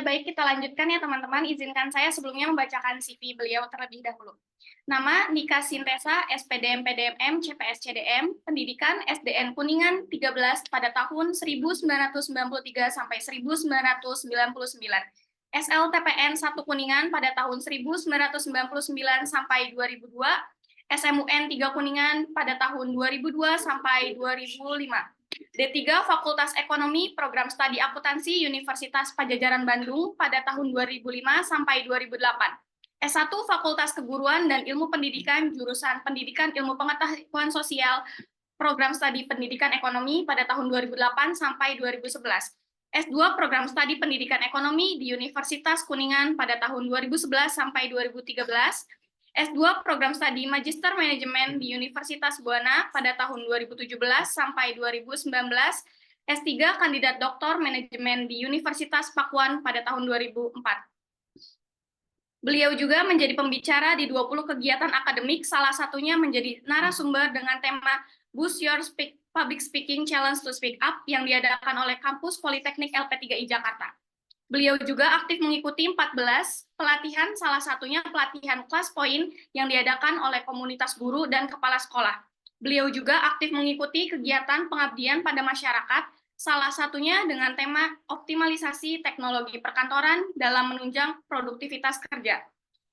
baik kita lanjutkan ya teman-teman. Izinkan saya sebelumnya membacakan CV beliau terlebih dahulu. Nama Nika Sintesa, SPDM PDMM, CPS CDM, Pendidikan SDN Kuningan 13 pada tahun 1993 sampai 1999. SLTPN 1 Kuningan pada tahun 1999 sampai 2002. SMUN 3 Kuningan pada tahun 2002 sampai 2005. D3 Fakultas Ekonomi Program Studi Akuntansi Universitas Padjadjaran Bandung pada tahun 2005 sampai 2008. S1 Fakultas Keguruan dan Ilmu Pendidikan jurusan Pendidikan Ilmu Pengetahuan Sosial Program Studi Pendidikan Ekonomi pada tahun 2008 sampai 2011. S2 Program Studi Pendidikan Ekonomi di Universitas Kuningan pada tahun 2011 sampai 2013. S2 Program Studi Magister Manajemen di Universitas Buana pada tahun 2017 sampai 2019, S3 Kandidat Doktor Manajemen di Universitas Pakuan pada tahun 2004. Beliau juga menjadi pembicara di 20 kegiatan akademik, salah satunya menjadi narasumber dengan tema Boost Your Public Speaking Challenge to Speak Up yang diadakan oleh Kampus Politeknik LP3I Jakarta. Beliau juga aktif mengikuti 14 pelatihan, salah satunya pelatihan kelas poin yang diadakan oleh komunitas guru dan kepala sekolah. Beliau juga aktif mengikuti kegiatan pengabdian pada masyarakat, salah satunya dengan tema optimalisasi teknologi perkantoran dalam menunjang produktivitas kerja.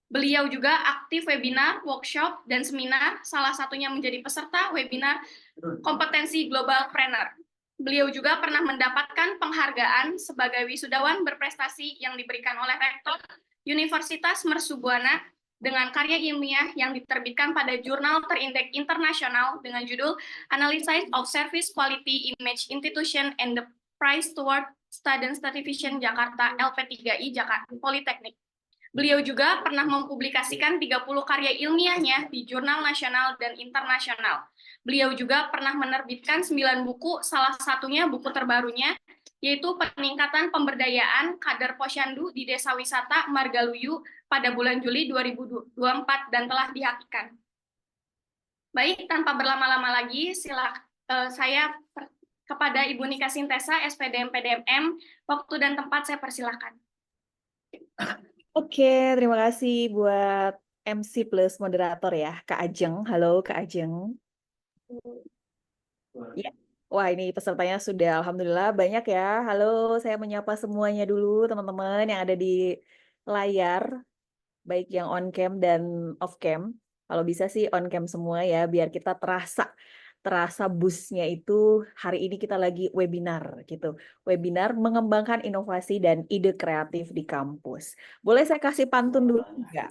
Beliau juga aktif webinar, workshop, dan seminar, salah satunya menjadi peserta webinar kompetensi Global Planner. Beliau juga pernah mendapatkan penghargaan sebagai wisudawan berprestasi yang diberikan oleh Rektor Universitas Mercu Buana dengan karya ilmiah yang diterbitkan pada jurnal terindeks internasional dengan judul Analysis of Service Quality Image Institution and the Price Toward Student Certification Jakarta LP3I Jakarta Politeknik. Beliau juga pernah mempublikasikan 30 karya ilmiahnya di jurnal nasional dan internasional. Beliau juga pernah menerbitkan 9 buku, salah satunya buku terbarunya, yaitu Peningkatan Pemberdayaan Kader Posyandu di Desa Wisata Margaluyu pada bulan Juli 2024 dan telah dihakikan. Baik, tanpa berlama-lama lagi, saya kepada Ibu Nika Sintesa, SPDM PDMM, waktu dan tempat saya persilakan. Oke, terima kasih buat MC plus moderator ya, Kak Ajeng. Halo Kak Ajeng. Ya. Wah, ini pesertanya sudah alhamdulillah banyak ya. Halo, saya menyapa semuanya dulu teman-teman yang ada di layar, baik yang on cam dan off cam. Kalau bisa sih on cam semua ya, biar kita terasa busnya itu hari ini kita lagi webinar gitu. Webinar mengembangkan inovasi dan ide kreatif di kampus. Boleh saya kasih pantun dulu enggak?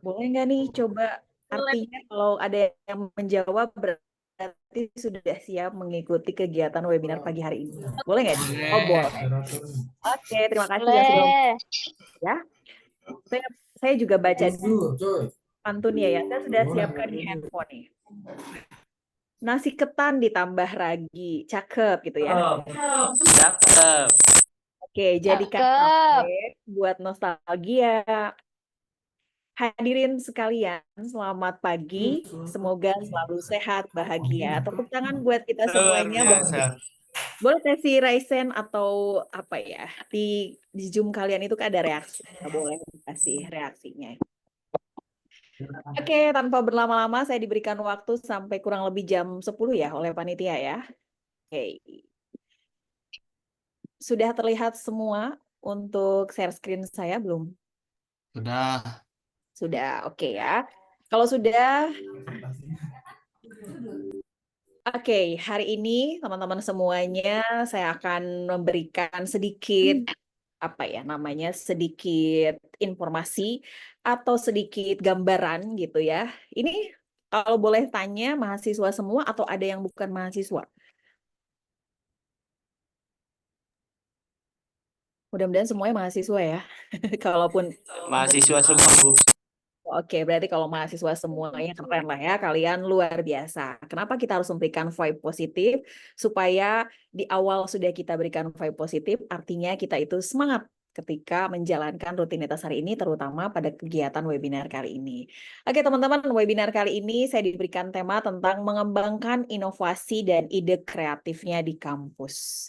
Boleh nggak nih coba artinya kalau ada yang menjawab berarti sudah siap mengikuti kegiatan webinar pagi hari ini. Boleh nggak? Oh, boleh. Oke, terima kasih ya sudah ya. Saya juga baca dulu pantunnya ya. Saya sudah siapkan di handphone nih. Nasi ketan ditambah ragi, cakep gitu ya. Cakep. Oke, jadikan sampai buat nostalgia. Hadirin sekalian, selamat pagi. Semoga selalu sehat, bahagia. Tepuk tangan buat kita semuanya. Boleh kasih raisen atau apa ya? Di Zoom kalian itu ada reaksi. Boleh kasih reaksinya. Oke, tanpa berlama-lama saya diberikan waktu sampai kurang lebih jam 10 ya oleh panitia ya. Oke. Sudah terlihat semua untuk share screen saya belum? Sudah. Sudah, oke ya. Kalau sudah, oke, hari ini teman-teman semuanya saya akan memberikan sedikit apa ya namanya sedikit informasi atau sedikit gambaran gitu ya. Ini kalau boleh tanya mahasiswa semua atau ada yang bukan mahasiswa? Mudah-mudahan semuanya mahasiswa ya. Kalaupun mahasiswa semua, Bu. Oke, berarti kalau mahasiswa semuanya keren lah ya, kalian luar biasa. Kenapa kita harus memberikan vibe positif? Supaya di awal sudah kita berikan vibe positif, artinya kita itu semangat ketika menjalankan rutinitas hari ini, terutama pada kegiatan webinar kali ini. Oke teman-teman, webinar kali ini saya diberikan tema tentang mengembangkan inovasi dan ide kreatifnya di kampus.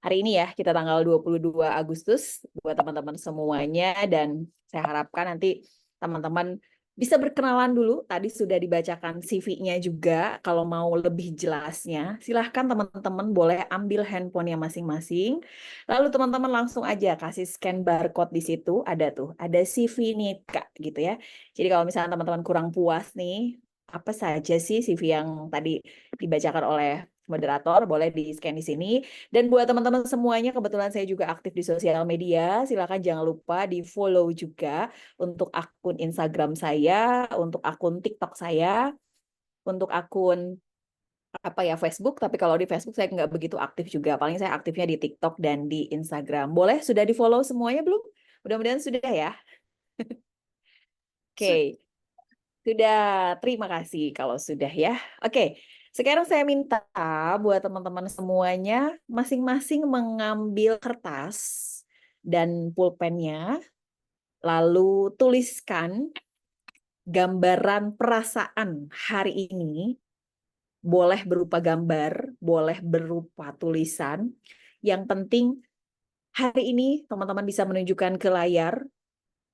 hari ini ya, kita tanggal 22 Agustus buat teman-teman semuanya, dan saya harapkan nanti teman-teman bisa berkenalan dulu. Tadi sudah dibacakan CV-nya juga. Kalau mau lebih jelasnya, silahkan teman-teman boleh ambil handphonenya masing-masing. Lalu teman-teman langsung aja kasih scan barcode di situ. Ada tuh, ada CV nih Kak, gitu ya. Jadi kalau misalnya teman-teman kurang puas nih, apa saja sih CV yang tadi dibacakan oleh moderator, boleh di-scan di sini. Dan buat teman-teman semuanya, kebetulan saya juga aktif di sosial media. Silakan jangan lupa di-follow juga untuk akun Instagram saya, untuk akun TikTok saya, untuk akun apa ya Facebook. Tapi kalau di Facebook saya nggak begitu aktif juga. Paling saya aktifnya di TikTok dan di Instagram. Boleh? Sudah di-follow semuanya belum? Mudah-mudahan sudah ya. Oke. Sudah, terima kasih kalau sudah ya. Oke, sekarang saya minta buat teman-teman semuanya masing-masing mengambil kertas dan pulpennya, lalu tuliskan gambaran perasaan hari ini, boleh berupa gambar, boleh berupa tulisan. Yang penting hari ini teman-teman bisa menunjukkan ke layar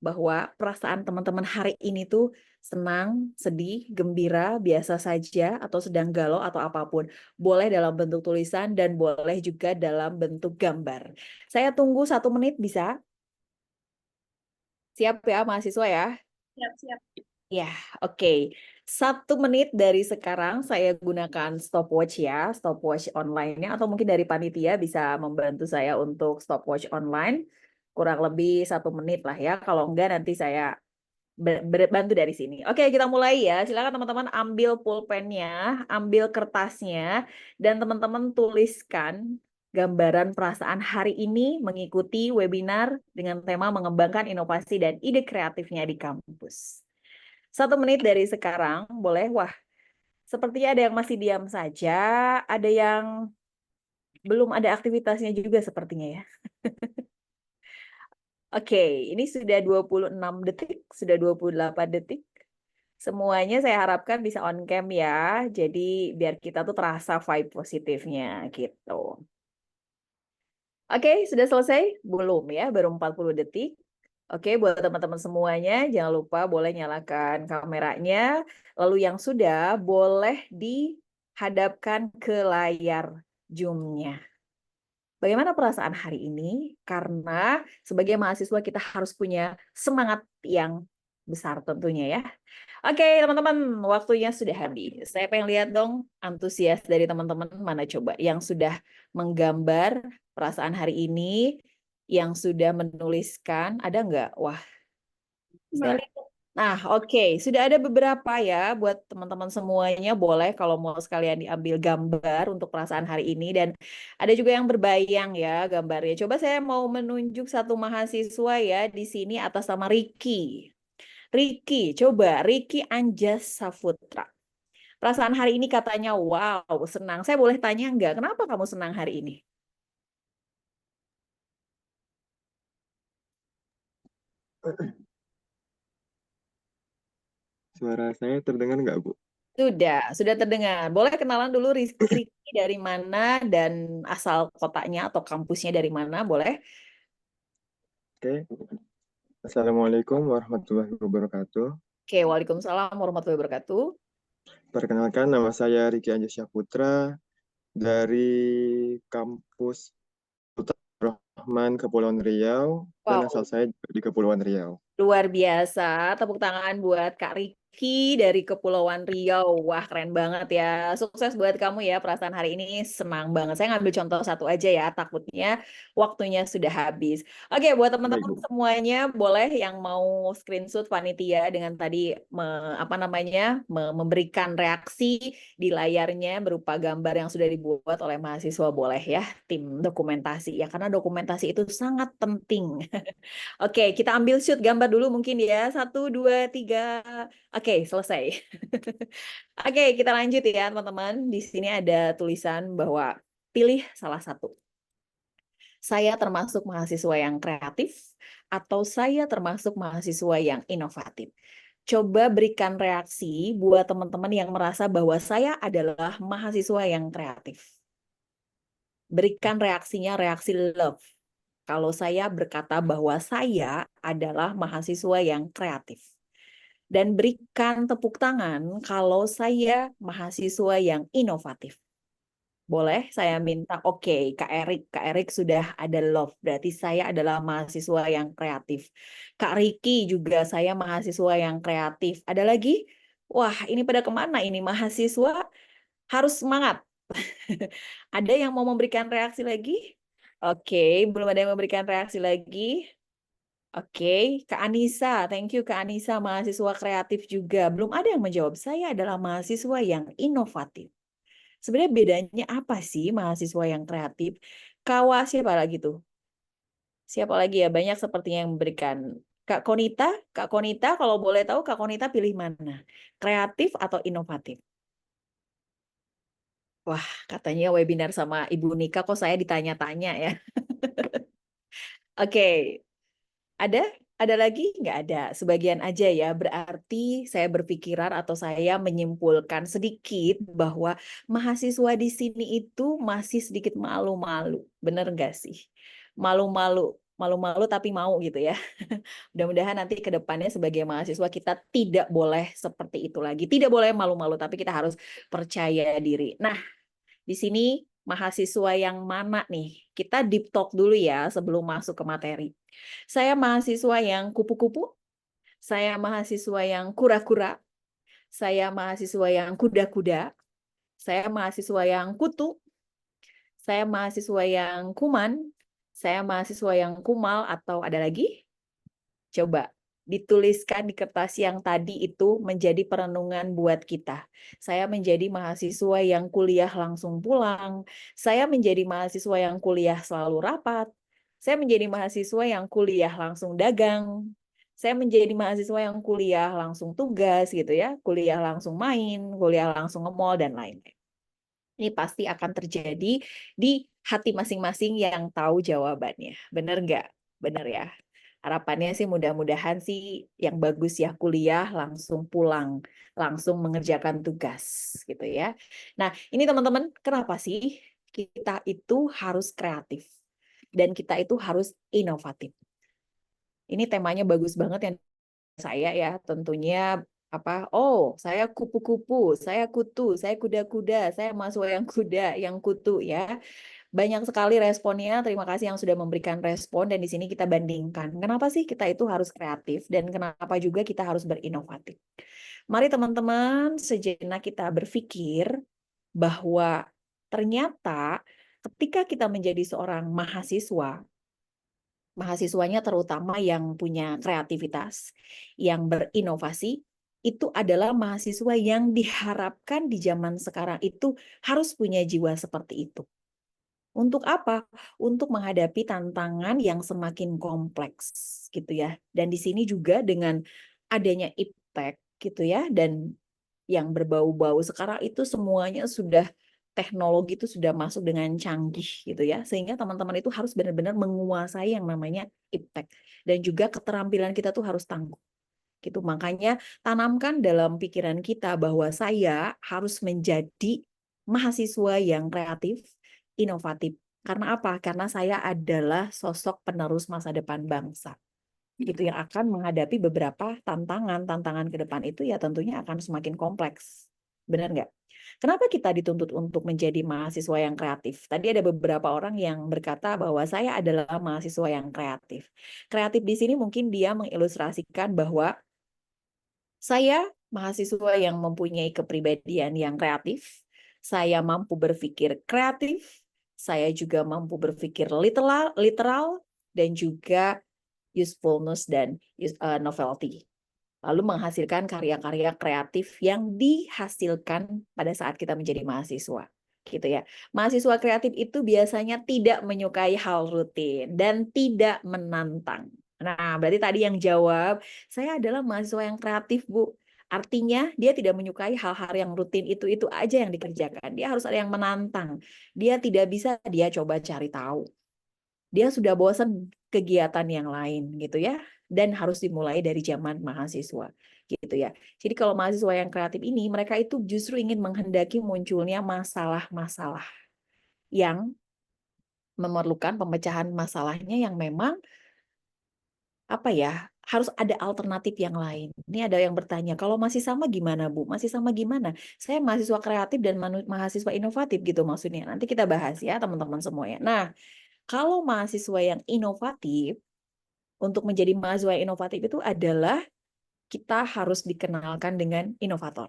bahwa perasaan teman-teman hari ini tuh senang, sedih, gembira, biasa saja, atau sedang galau, atau apapun. Boleh dalam bentuk tulisan dan boleh juga dalam bentuk gambar. Saya tunggu 1 menit bisa? Siap ya mahasiswa ya? Siap-siap. Ya, oke. 1 menit dari sekarang saya gunakan stopwatch ya, stopwatch online-nya, atau mungkin dari panitia bisa membantu saya untuk stopwatch online. Kurang lebih 1 menit lah ya. Kalau enggak nanti saya bantu dari sini. Oke, kita mulai ya. Silakan teman-teman ambil pulpennya, ambil kertasnya, dan teman-teman tuliskan gambaran perasaan hari ini mengikuti webinar dengan tema mengembangkan inovasi dan ide kreatifnya di kampus. 1 menit dari sekarang, boleh? Wah, sepertinya ada yang masih diam saja, ada yang belum ada aktivitasnya juga sepertinya ya. Oke, ini sudah 26 detik, sudah 28 detik. Semuanya saya harapkan bisa on cam ya. Jadi biar kita tuh terasa vibe positifnya gitu. Oke, sudah selesai? Belum ya, baru 40 detik. Oke, buat teman-teman semuanya, jangan lupa boleh nyalakan kameranya. Lalu yang sudah, boleh dihadapkan ke layar Zoom-nya. Bagaimana perasaan hari ini? Karena sebagai mahasiswa kita harus punya semangat yang besar tentunya ya. Oke, teman-teman, waktunya sudah habis. Saya pengen lihat dong antusias dari teman-teman mana coba yang sudah menggambar perasaan hari ini, yang sudah menuliskan, ada nggak? Wah, saya Mbak. lihat. Nah, oke, sudah ada beberapa ya buat teman-teman semuanya. Boleh kalau mau sekalian diambil gambar untuk perasaan hari ini, dan ada juga yang berbayang ya gambarnya. Coba saya mau menunjuk satu mahasiswa ya di sini atas nama Ricky. Ricky, coba Ricky Anjas Saputra. Perasaan hari ini katanya wow, senang. Saya boleh tanya nggak, kenapa kamu senang hari ini? Suara saya terdengar nggak, Bu? Sudah terdengar. Boleh kenalan dulu Ricky dari mana dan asal kotanya atau kampusnya dari mana, boleh? Oke. Assalamualaikum warahmatullahi wabarakatuh. Oke, waalaikumsalam warahmatullahi wabarakatuh. Perkenalkan, nama saya Riki Anjas Putra dari kampus Rahman Kepulauan Riau, dan asal Wow, saya di Kepulauan Riau. luar biasa. Tepuk tangan buat Kak Riki dari Kepulauan Riau. Wah, keren banget ya. Sukses buat kamu ya. Perasaan hari ini senang banget. Saya ngambil contoh satu aja ya. Takutnya waktunya sudah habis. Oke, buat Baik, teman-teman Bu. semuanya, boleh yang mau screenshot panitia dengan tadi memberikan reaksi di layarnya berupa gambar yang sudah dibuat oleh mahasiswa, boleh ya. Tim dokumentasi ya, karena dokumentasi itu sangat penting. Oke, kita ambil shoot gambar dulu mungkin ya. 1, 2, 3. Oke, selesai. Oke, kita lanjut ya teman-teman. Di sini ada tulisan bahwa pilih salah satu. Saya termasuk mahasiswa yang kreatif atau saya termasuk mahasiswa yang inovatif. Coba berikan reaksi buat teman-teman yang merasa bahwa saya adalah mahasiswa yang kreatif. Berikan reaksinya reaksi love. Kalau saya berkata bahwa saya adalah mahasiswa yang kreatif. Dan berikan tepuk tangan kalau saya mahasiswa yang inovatif. Boleh saya minta, oke, Kak Erik sudah ada love, berarti saya adalah mahasiswa yang kreatif. Kak Riki juga saya mahasiswa yang kreatif. Ada lagi? Wah, ini pada kemana ini mahasiswa? Harus semangat. Ada yang mau memberikan reaksi lagi? Oke, belum ada yang memberikan reaksi lagi. Oke, Kak Anissa, thank you Kak Anissa, mahasiswa kreatif juga. Belum ada yang menjawab, saya adalah mahasiswa yang inovatif. Sebenarnya bedanya apa sih mahasiswa yang kreatif? Kawa siapa lagi tuh? Siapa lagi ya? Banyak sepertinya yang memberikan. Kak Konita kalau boleh tahu Kak Konita pilih mana? Kreatif atau inovatif? Wah, katanya webinar sama Ibu Nika kok saya ditanya-tanya ya. Oke, ada? Ada lagi? Nggak ada. Sebagian aja ya. Berarti saya berpikiran atau saya menyimpulkan sedikit bahwa mahasiswa di sini itu masih sedikit malu-malu. Bener nggak sih? Malu-malu. Malu-malu tapi mau gitu ya. Mudah-mudahan nanti ke depannya sebagai mahasiswa kita tidak boleh seperti itu lagi. Tidak boleh malu-malu, tapi kita harus percaya diri. Nah, di sini mahasiswa yang mana nih? Kita deep talk dulu ya sebelum masuk ke materi. Saya mahasiswa yang kupu-kupu, saya mahasiswa yang kura-kura, saya mahasiswa yang kuda-kuda, saya mahasiswa yang kutu, saya mahasiswa yang kuman, saya mahasiswa yang kumal, atau ada lagi? Coba dituliskan di kertas yang tadi itu menjadi perenungan buat kita. Saya menjadi mahasiswa yang kuliah langsung pulang. Saya menjadi mahasiswa yang kuliah selalu rapat. Saya menjadi mahasiswa yang kuliah langsung dagang. Saya menjadi mahasiswa yang kuliah langsung tugas gitu ya, kuliah langsung main, kuliah langsung nge-mall dan lain-lain. Ini pasti akan terjadi di hati masing-masing yang tahu jawabannya. Benar nggak? Benar ya. Harapannya sih mudah-mudahan sih yang bagus ya kuliah langsung pulang, langsung mengerjakan tugas gitu ya. Nah, ini teman-teman, kenapa sih kita itu harus kreatif dan kita itu harus inovatif? Ini temanya bagus banget yang saya ya, tentunya apa? Oh, saya kupu-kupu, saya kutu, saya kuda-kuda, saya mahasiswa yang kuda, yang kutu ya. Banyak sekali responnya. Terima kasih yang sudah memberikan respon dan di sini kita bandingkan. Kenapa sih kita itu harus kreatif dan kenapa juga kita harus berinovatif? Mari teman-teman sejenak kita berpikir bahwa ternyata ketika kita menjadi seorang mahasiswa, mahasiswanya terutama yang punya kreativitas, yang berinovasi, itu adalah mahasiswa yang diharapkan di zaman sekarang itu harus punya jiwa seperti itu. Untuk apa? Untuk menghadapi tantangan yang semakin kompleks gitu ya. Dan di sini juga dengan adanya iptek gitu ya dan yang berbau-bau sekarang itu semuanya sudah teknologi itu sudah masuk dengan canggih gitu ya. Sehingga teman-teman itu harus benar-benar menguasai yang namanya iptek dan juga keterampilan kita tuh harus tangguh. Gitu. Makanya tanamkan dalam pikiran kita bahwa saya harus menjadi mahasiswa yang kreatif, inovatif. Karena apa? Karena saya adalah sosok penerus masa depan bangsa. Gitu yang akan menghadapi beberapa tantangan ke depan itu ya tentunya akan semakin kompleks. Benar nggak? Kenapa kita dituntut untuk menjadi mahasiswa yang kreatif? Tadi ada beberapa orang yang berkata bahwa saya adalah mahasiswa yang kreatif. Kreatif di sini mungkin dia mengilustrasikan bahwa saya mahasiswa yang mempunyai kepribadian yang kreatif, saya mampu berpikir kreatif, saya juga mampu berpikir literal dan juga usefulness dan novelty. Lalu menghasilkan karya-karya kreatif yang dihasilkan pada saat kita menjadi mahasiswa. Gitu ya. Mahasiswa kreatif itu biasanya tidak menyukai hal rutin dan tidak menantang. Nah, berarti tadi yang jawab, saya adalah mahasiswa yang kreatif, Bu. Artinya dia tidak menyukai hal-hal yang rutin itu aja yang dikerjakan. Dia harus ada yang menantang. Dia tidak bisa dia coba cari tahu. Dia sudah bosan kegiatan yang lain gitu ya. Dan harus dimulai dari zaman mahasiswa gitu ya. Jadi kalau mahasiswa yang kreatif ini mereka itu justru ingin menghendaki munculnya masalah-masalah yang memerlukan pemecahan masalahnya yang memang apa ya, harus ada alternatif yang lain. Ini ada yang bertanya, kalau masih sama gimana, Bu? Masih sama gimana? Saya mahasiswa kreatif dan mahasiswa inovatif gitu maksudnya. Nanti kita bahas ya teman-teman semuanya. Nah, kalau mahasiswa yang inovatif, untuk menjadi mahasiswa yang inovatif itu adalah kita harus dikenalkan dengan inovator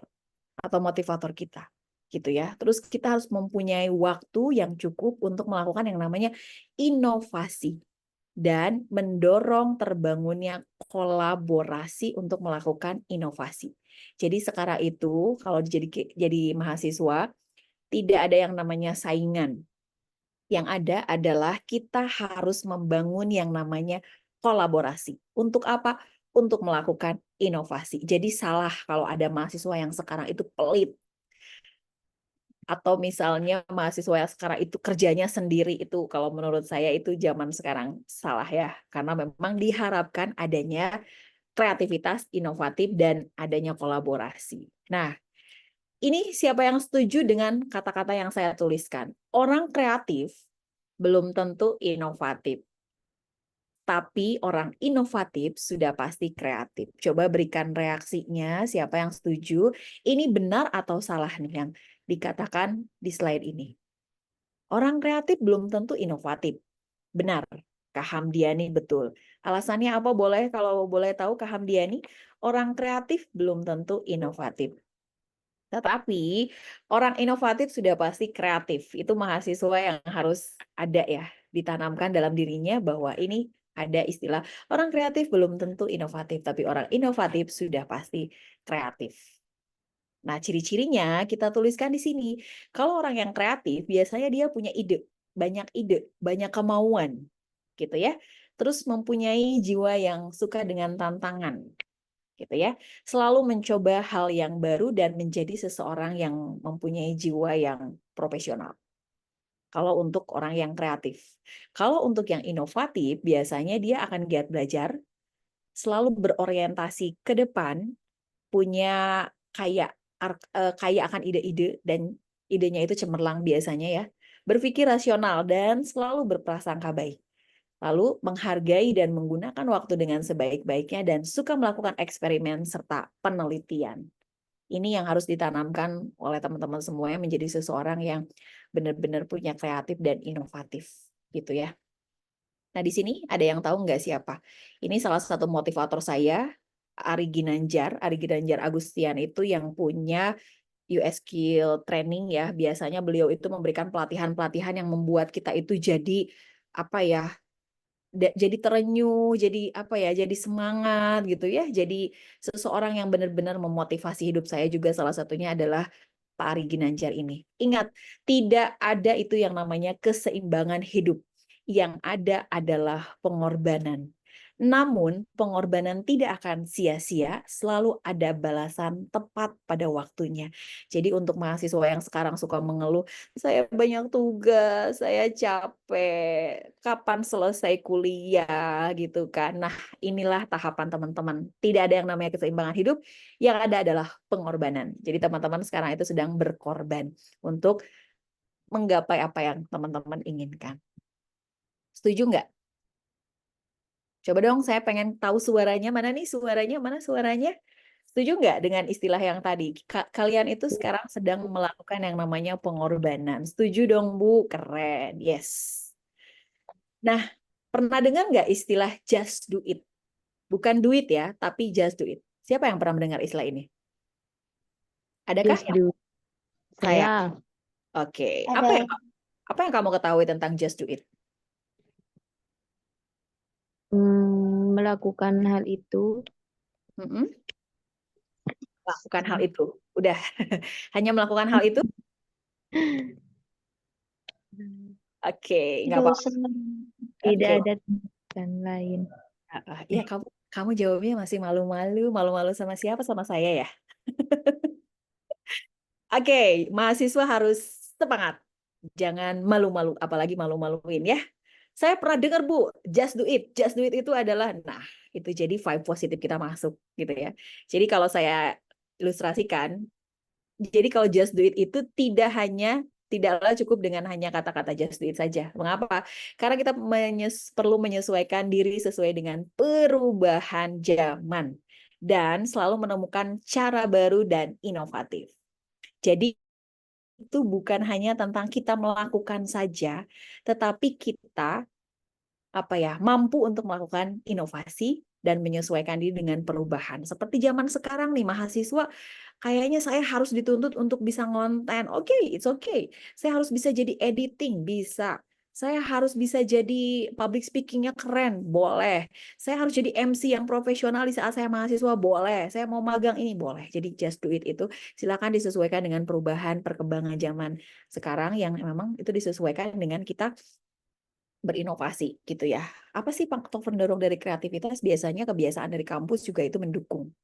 atau motivator kita. Gitu ya. Terus kita harus mempunyai waktu yang cukup untuk melakukan yang namanya inovasi dan mendorong terbangunnya kolaborasi untuk melakukan inovasi. Jadi sekarang itu kalau jadi mahasiswa tidak ada yang namanya saingan. Yang ada adalah kita harus membangun yang namanya kolaborasi. Untuk apa? Untuk melakukan inovasi. Jadi salah kalau ada mahasiswa yang sekarang itu pelit, atau misalnya mahasiswa yang sekarang itu kerjanya sendiri, itu kalau menurut saya itu zaman sekarang salah ya, karena memang diharapkan adanya kreativitas, inovatif, dan adanya kolaborasi. Nah, ini siapa yang setuju dengan kata-kata yang saya tuliskan? Orang kreatif belum tentu inovatif, tapi orang inovatif sudah pasti kreatif. Coba berikan reaksinya, siapa yang setuju. Ini benar atau salah nih yang dikatakan di slide ini. Orang kreatif belum tentu inovatif. Benar, Kak Hamdiani betul. Alasannya apa kalau boleh tahu Kak Hamdiani? Orang kreatif belum tentu inovatif. Tetapi orang inovatif sudah pasti kreatif. Itu mahasiswa yang harus ada ya, ditanamkan dalam dirinya bahwa ini ada istilah orang kreatif belum tentu inovatif, tapi orang inovatif sudah pasti kreatif. Nah, ciri-cirinya kita tuliskan di sini. Kalau orang yang kreatif, biasanya dia punya ide, banyak kemauan, gitu ya. Terus mempunyai jiwa yang suka dengan tantangan, gitu ya. Selalu mencoba hal yang baru dan menjadi seseorang yang mempunyai jiwa yang profesional. Kalau untuk orang yang kreatif. Kalau untuk yang inovatif, biasanya dia akan giat belajar, selalu berorientasi ke depan, punya kaya akan ide-ide, dan idenya itu cemerlang biasanya ya. Berpikir rasional dan selalu berprasangka baik. Lalu menghargai dan menggunakan waktu dengan sebaik-baiknya dan suka melakukan eksperimen serta penelitian. Ini yang harus ditanamkan oleh teman-teman semuanya menjadi seseorang yang benar-benar punya kreatif dan inovatif gitu ya. Nah, di sini ada yang tahu nggak siapa? Ini salah satu motivator saya, Ari Ginanjar. Ari Ginanjar Agustian itu yang punya US Skill Training ya. Biasanya beliau itu memberikan pelatihan-pelatihan yang membuat kita itu jadi apa ya? Jadi terenyuh, jadi apa ya? Jadi semangat gitu ya. Jadi seseorang yang benar-benar memotivasi hidup saya juga salah satunya adalah Pak Ari Ginanjar ini. Ingat, tidak ada itu yang namanya keseimbangan hidup. Yang ada adalah pengorbanan. Namun, pengorbanan tidak akan sia-sia, selalu ada balasan tepat pada waktunya. Jadi untuk mahasiswa yang sekarang suka mengeluh, saya banyak tugas, saya capek, kapan selesai kuliah gitu kan. Nah, inilah tahapan teman-teman. Tidak ada yang namanya keseimbangan hidup, yang ada adalah pengorbanan. Jadi teman-teman sekarang itu sedang berkorban untuk menggapai apa yang teman-teman inginkan. Setuju nggak? Coba dong, saya pengen tahu suaranya. Mana nih suaranya? Mana suaranya? Setuju nggak dengan istilah yang tadi? Kalian itu sekarang sedang melakukan yang namanya pengorbanan. Setuju dong, Bu? Keren. Yes. Nah, pernah dengar nggak istilah just do it? Bukan duit ya, tapi just do it. Siapa yang pernah mendengar istilah ini? Adakah Just yang do. Saya. Oke. Ada. Apa yang kamu ketahui tentang just do it? Melakukan hal itu. Lakukan hal itu. Udah. Hanya melakukan hal itu? Oke, nggak apa-apa. Tidak Oke. ada tindakan lain. Ya, kamu jawabnya masih malu-malu sama siapa? Sama saya ya. Oke, mahasiswa harus semangat. Jangan malu-malu, apalagi malu-maluin ya. Saya pernah dengar, Bu, just do it. Just do it itu adalah, nah, itu jadi vibe positif kita masuk gitu ya. Jadi kalau saya ilustrasikan, jadi kalau just do it itu tidak hanya Tidaklah cukup dengan hanya kata-kata just do it saja. Mengapa? Karena kita perlu menyesuaikan diri sesuai dengan perubahan zaman dan selalu menemukan cara baru dan inovatif. Jadi itu bukan hanya tentang kita melakukan saja, tetapi kita mampu untuk melakukan inovasi dan menyesuaikan diri dengan perubahan. Seperti zaman sekarang nih, mahasiswa kayaknya saya harus dituntut untuk bisa ngonten. Oke, it's okay. Saya harus bisa jadi editing, bisa. Saya harus bisa jadi public speaking-nya keren, boleh. Saya harus jadi MC yang profesional di saat saya mahasiswa, boleh. Saya mau magang ini, boleh. Jadi just do it itu silakan disesuaikan dengan perubahan perkembangan zaman sekarang yang memang itu disesuaikan dengan kita berinovasi gitu ya. Apa sih faktor pendorong dari kreativitas? Biasanya kebiasaan dari kampus juga itu mendukung.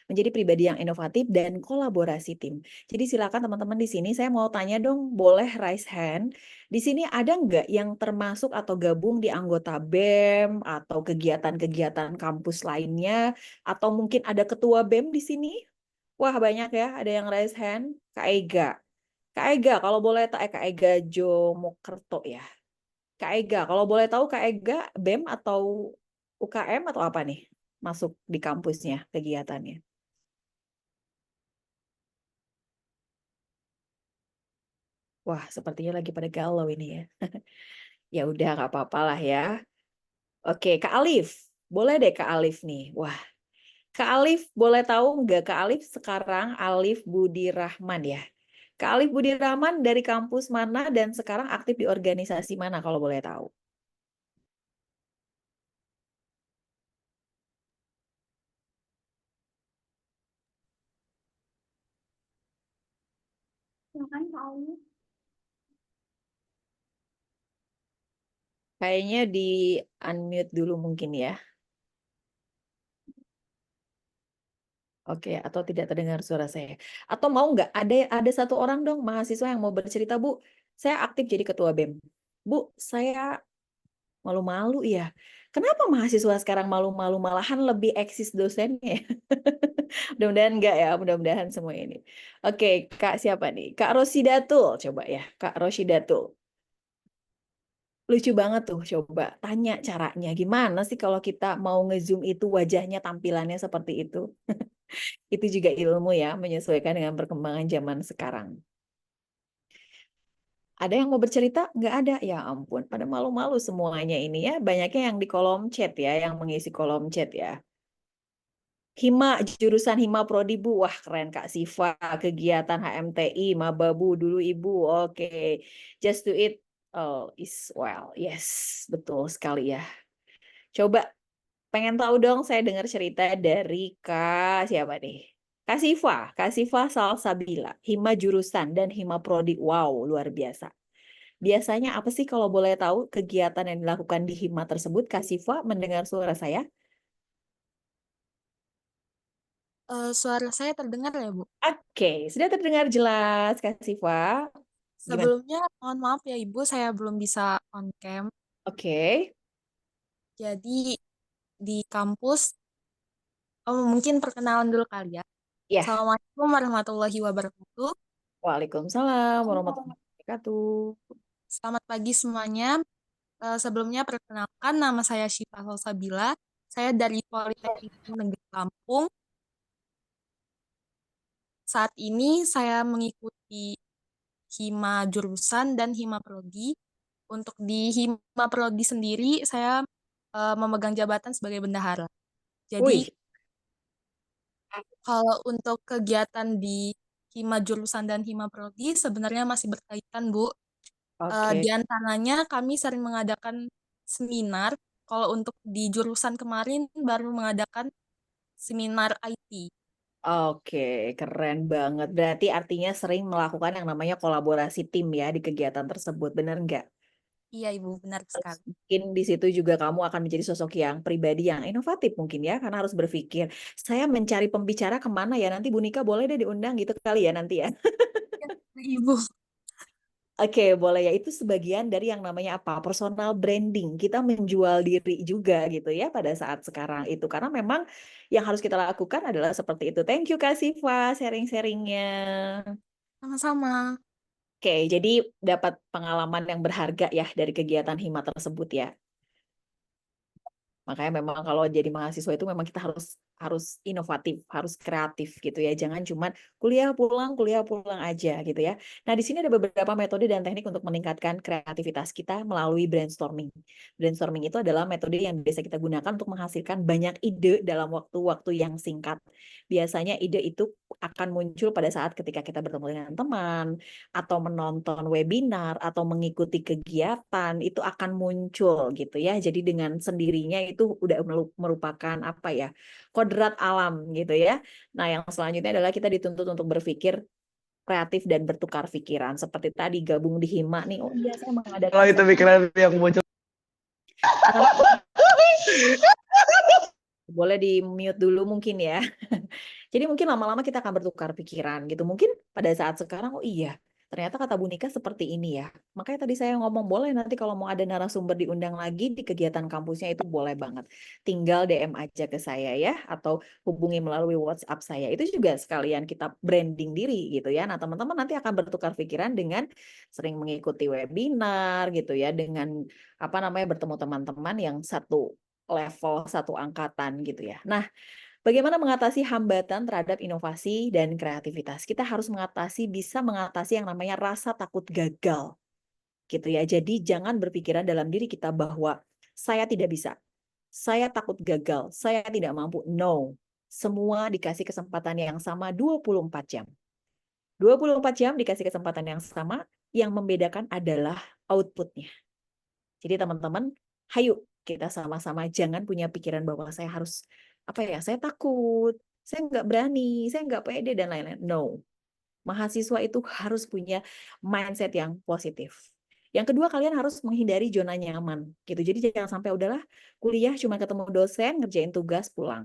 Menjadi pribadi yang inovatif dan kolaborasi tim. Jadi silakan teman-teman di sini, saya mau tanya dong, boleh raise hand. Di sini ada nggak yang termasuk atau gabung di anggota BEM atau kegiatan-kegiatan kampus lainnya? Atau mungkin ada ketua BEM di sini? Wah banyak ya, ada yang raise hand. Kak Ega. Kak Ega, kalau boleh Kak Ega Jomokerto ya. Kak Ega, kalau boleh tahu Kak Ega BEM atau UKM atau apa nih masuk di kampusnya kegiatannya? Wah, sepertinya lagi pada galau ini ya. Ya udah nggak apa-apa lah ya. Oke, Kak Alif, boleh deh Kak Alif nih. Wah, Kak Alif boleh tahu nggak Kak Alif sekarang Alif Budi Rahman ya? Kak Alif Budi Rahman dari kampus mana dan sekarang aktif di organisasi mana kalau boleh tahu? Silakan Kak Ayu. Kayaknya di unmute dulu mungkin ya. Oke, atau tidak terdengar suara saya. Atau mau nggak ada satu orang dong mahasiswa yang mau bercerita, Bu, saya aktif jadi ketua BEM. Bu, saya malu-malu ya. Kenapa mahasiswa sekarang malu-malu malahan lebih eksis dosennya? Mudah-mudahan enggak ya, mudah-mudahan semua ini. Oke, Kak siapa nih? Kak Rosidatul, coba ya, Kak Rosidatul. Lucu banget tuh, coba tanya caranya. Gimana sih kalau kita mau nge-zoom itu wajahnya tampilannya seperti itu? Itu juga ilmu ya, menyesuaikan dengan perkembangan zaman sekarang. Ada yang mau bercerita? Nggak ada? Ya ampun, pada malu-malu semuanya ini ya. Banyaknya yang di kolom chat ya, yang mengisi kolom chat ya. Hima, jurusan Hima Prodi Bu. Wah keren Kak Siva. Kegiatan HMTI, Mababu dulu Ibu. Oke, just do it. Oh, is well. Yes, betul sekali ya. Coba pengen tahu dong, saya dengar cerita dari Kak siapa nih? Kak Siva Salsabila, Hima jurusan dan Hima Prodi. Wow, luar biasa. Biasanya apa sih kalau boleh tahu kegiatan yang dilakukan di Hima tersebut? Kak Siva mendengar suara saya? Suara saya terdengar ya, Bu? Oke, sudah terdengar jelas Kak Siva. Gimana? Sebelumnya, mohon maaf ya Ibu, saya belum bisa on cam. Oke, Jadi di kampus, mungkin perkenalan dulu kali ya. ya. Assalamualaikum warahmatullahi wabarakatuh. Waalaikumsalam warahmatullahi wabarakatuh. Selamat pagi semuanya. Sebelumnya perkenalkan, nama saya Syifa Salsabila. Saya dari Politeknik Negeri Lampung. Saat ini saya mengikuti Hima jurusan dan Hima Prodi. Untuk di Hima Prodi sendiri, saya memegang jabatan sebagai bendahara. Jadi, Wih, kalau untuk kegiatan di Hima jurusan dan Hima Prodi, sebenarnya masih berkaitan, Bu. Di oke. antaranya kami sering mengadakan seminar. Kalau untuk di jurusan kemarin baru mengadakan seminar IT. Oke, keren banget. Berarti artinya sering melakukan yang namanya kolaborasi tim ya di kegiatan tersebut, benar nggak? Iya, Ibu, benar Terus sekali. mungkin di situ juga kamu akan menjadi sosok yang pribadi yang inovatif mungkin ya, karena harus berpikir, saya mencari pembicara kemana ya, nanti Bu Nika boleh deh diundang gitu kali ya nanti ya. Ibu. Oke, boleh ya. Itu sebagian dari yang namanya apa? Personal branding. Kita menjual diri juga gitu ya pada saat sekarang itu. Karena memang yang harus kita lakukan adalah seperti itu. Thank you Kak Siva sharing-sharingnya. Sama-sama. Oke, jadi dapat pengalaman yang berharga ya dari kegiatan hima tersebut ya. Makanya memang kalau jadi mahasiswa itu memang kita harus inovatif, harus kreatif gitu ya. Jangan cuma kuliah pulang aja gitu ya. Nah, di sini ada beberapa metode dan teknik untuk meningkatkan kreativitas kita melalui brainstorming. Brainstorming itu adalah metode yang biasa kita gunakan untuk menghasilkan banyak ide dalam waktu-waktu yang singkat. Biasanya ide itu akan muncul pada saat ketika kita bertemu dengan teman, atau menonton webinar, atau mengikuti kegiatan, itu akan muncul gitu ya. Jadi dengan sendirinya itu udah merupakan apa ya, kodrat alam gitu ya. Nah, yang selanjutnya adalah kita dituntut untuk berpikir kreatif dan bertukar pikiran. Seperti tadi gabung di Hima nih, oh iya saya mengadakan Kalau itu pikiran yang muncul. boleh di mute dulu mungkin ya. Jadi mungkin lama-lama kita akan bertukar pikiran gitu. Mungkin pada saat sekarang, oh iya, ternyata kata Bu Nika seperti ini ya. Makanya tadi saya ngomong, boleh nanti kalau mau ada narasumber diundang lagi di kegiatan kampusnya itu boleh banget. Tinggal DM aja ke saya ya, atau hubungi melalui WhatsApp saya. Itu juga sekalian kita branding diri gitu ya. Nah, teman-teman nanti akan bertukar pikiran dengan sering mengikuti webinar gitu ya, dengan apa namanya bertemu teman-teman yang satu level, satu angkatan gitu ya. Nah, bagaimana mengatasi hambatan terhadap inovasi dan kreativitas? Kita harus bisa mengatasi yang namanya rasa takut gagal. Gitu ya. Jadi jangan berpikiran dalam diri kita bahwa saya tidak bisa. Saya takut gagal, saya tidak mampu. No. Semua dikasih kesempatan yang sama 24 jam. 24 jam dikasih kesempatan yang sama, yang membedakan adalah outputnya. Jadi teman-teman, hayu kita sama-sama jangan punya pikiran bahwa saya harus saya takut, saya nggak berani, saya nggak pede dan lain-lain. No, mahasiswa itu harus punya mindset yang positif. Yang kedua, kalian harus menghindari zona nyaman gitu. Jadi jangan sampai udahlah kuliah cuma ketemu dosen, ngerjain tugas, pulang.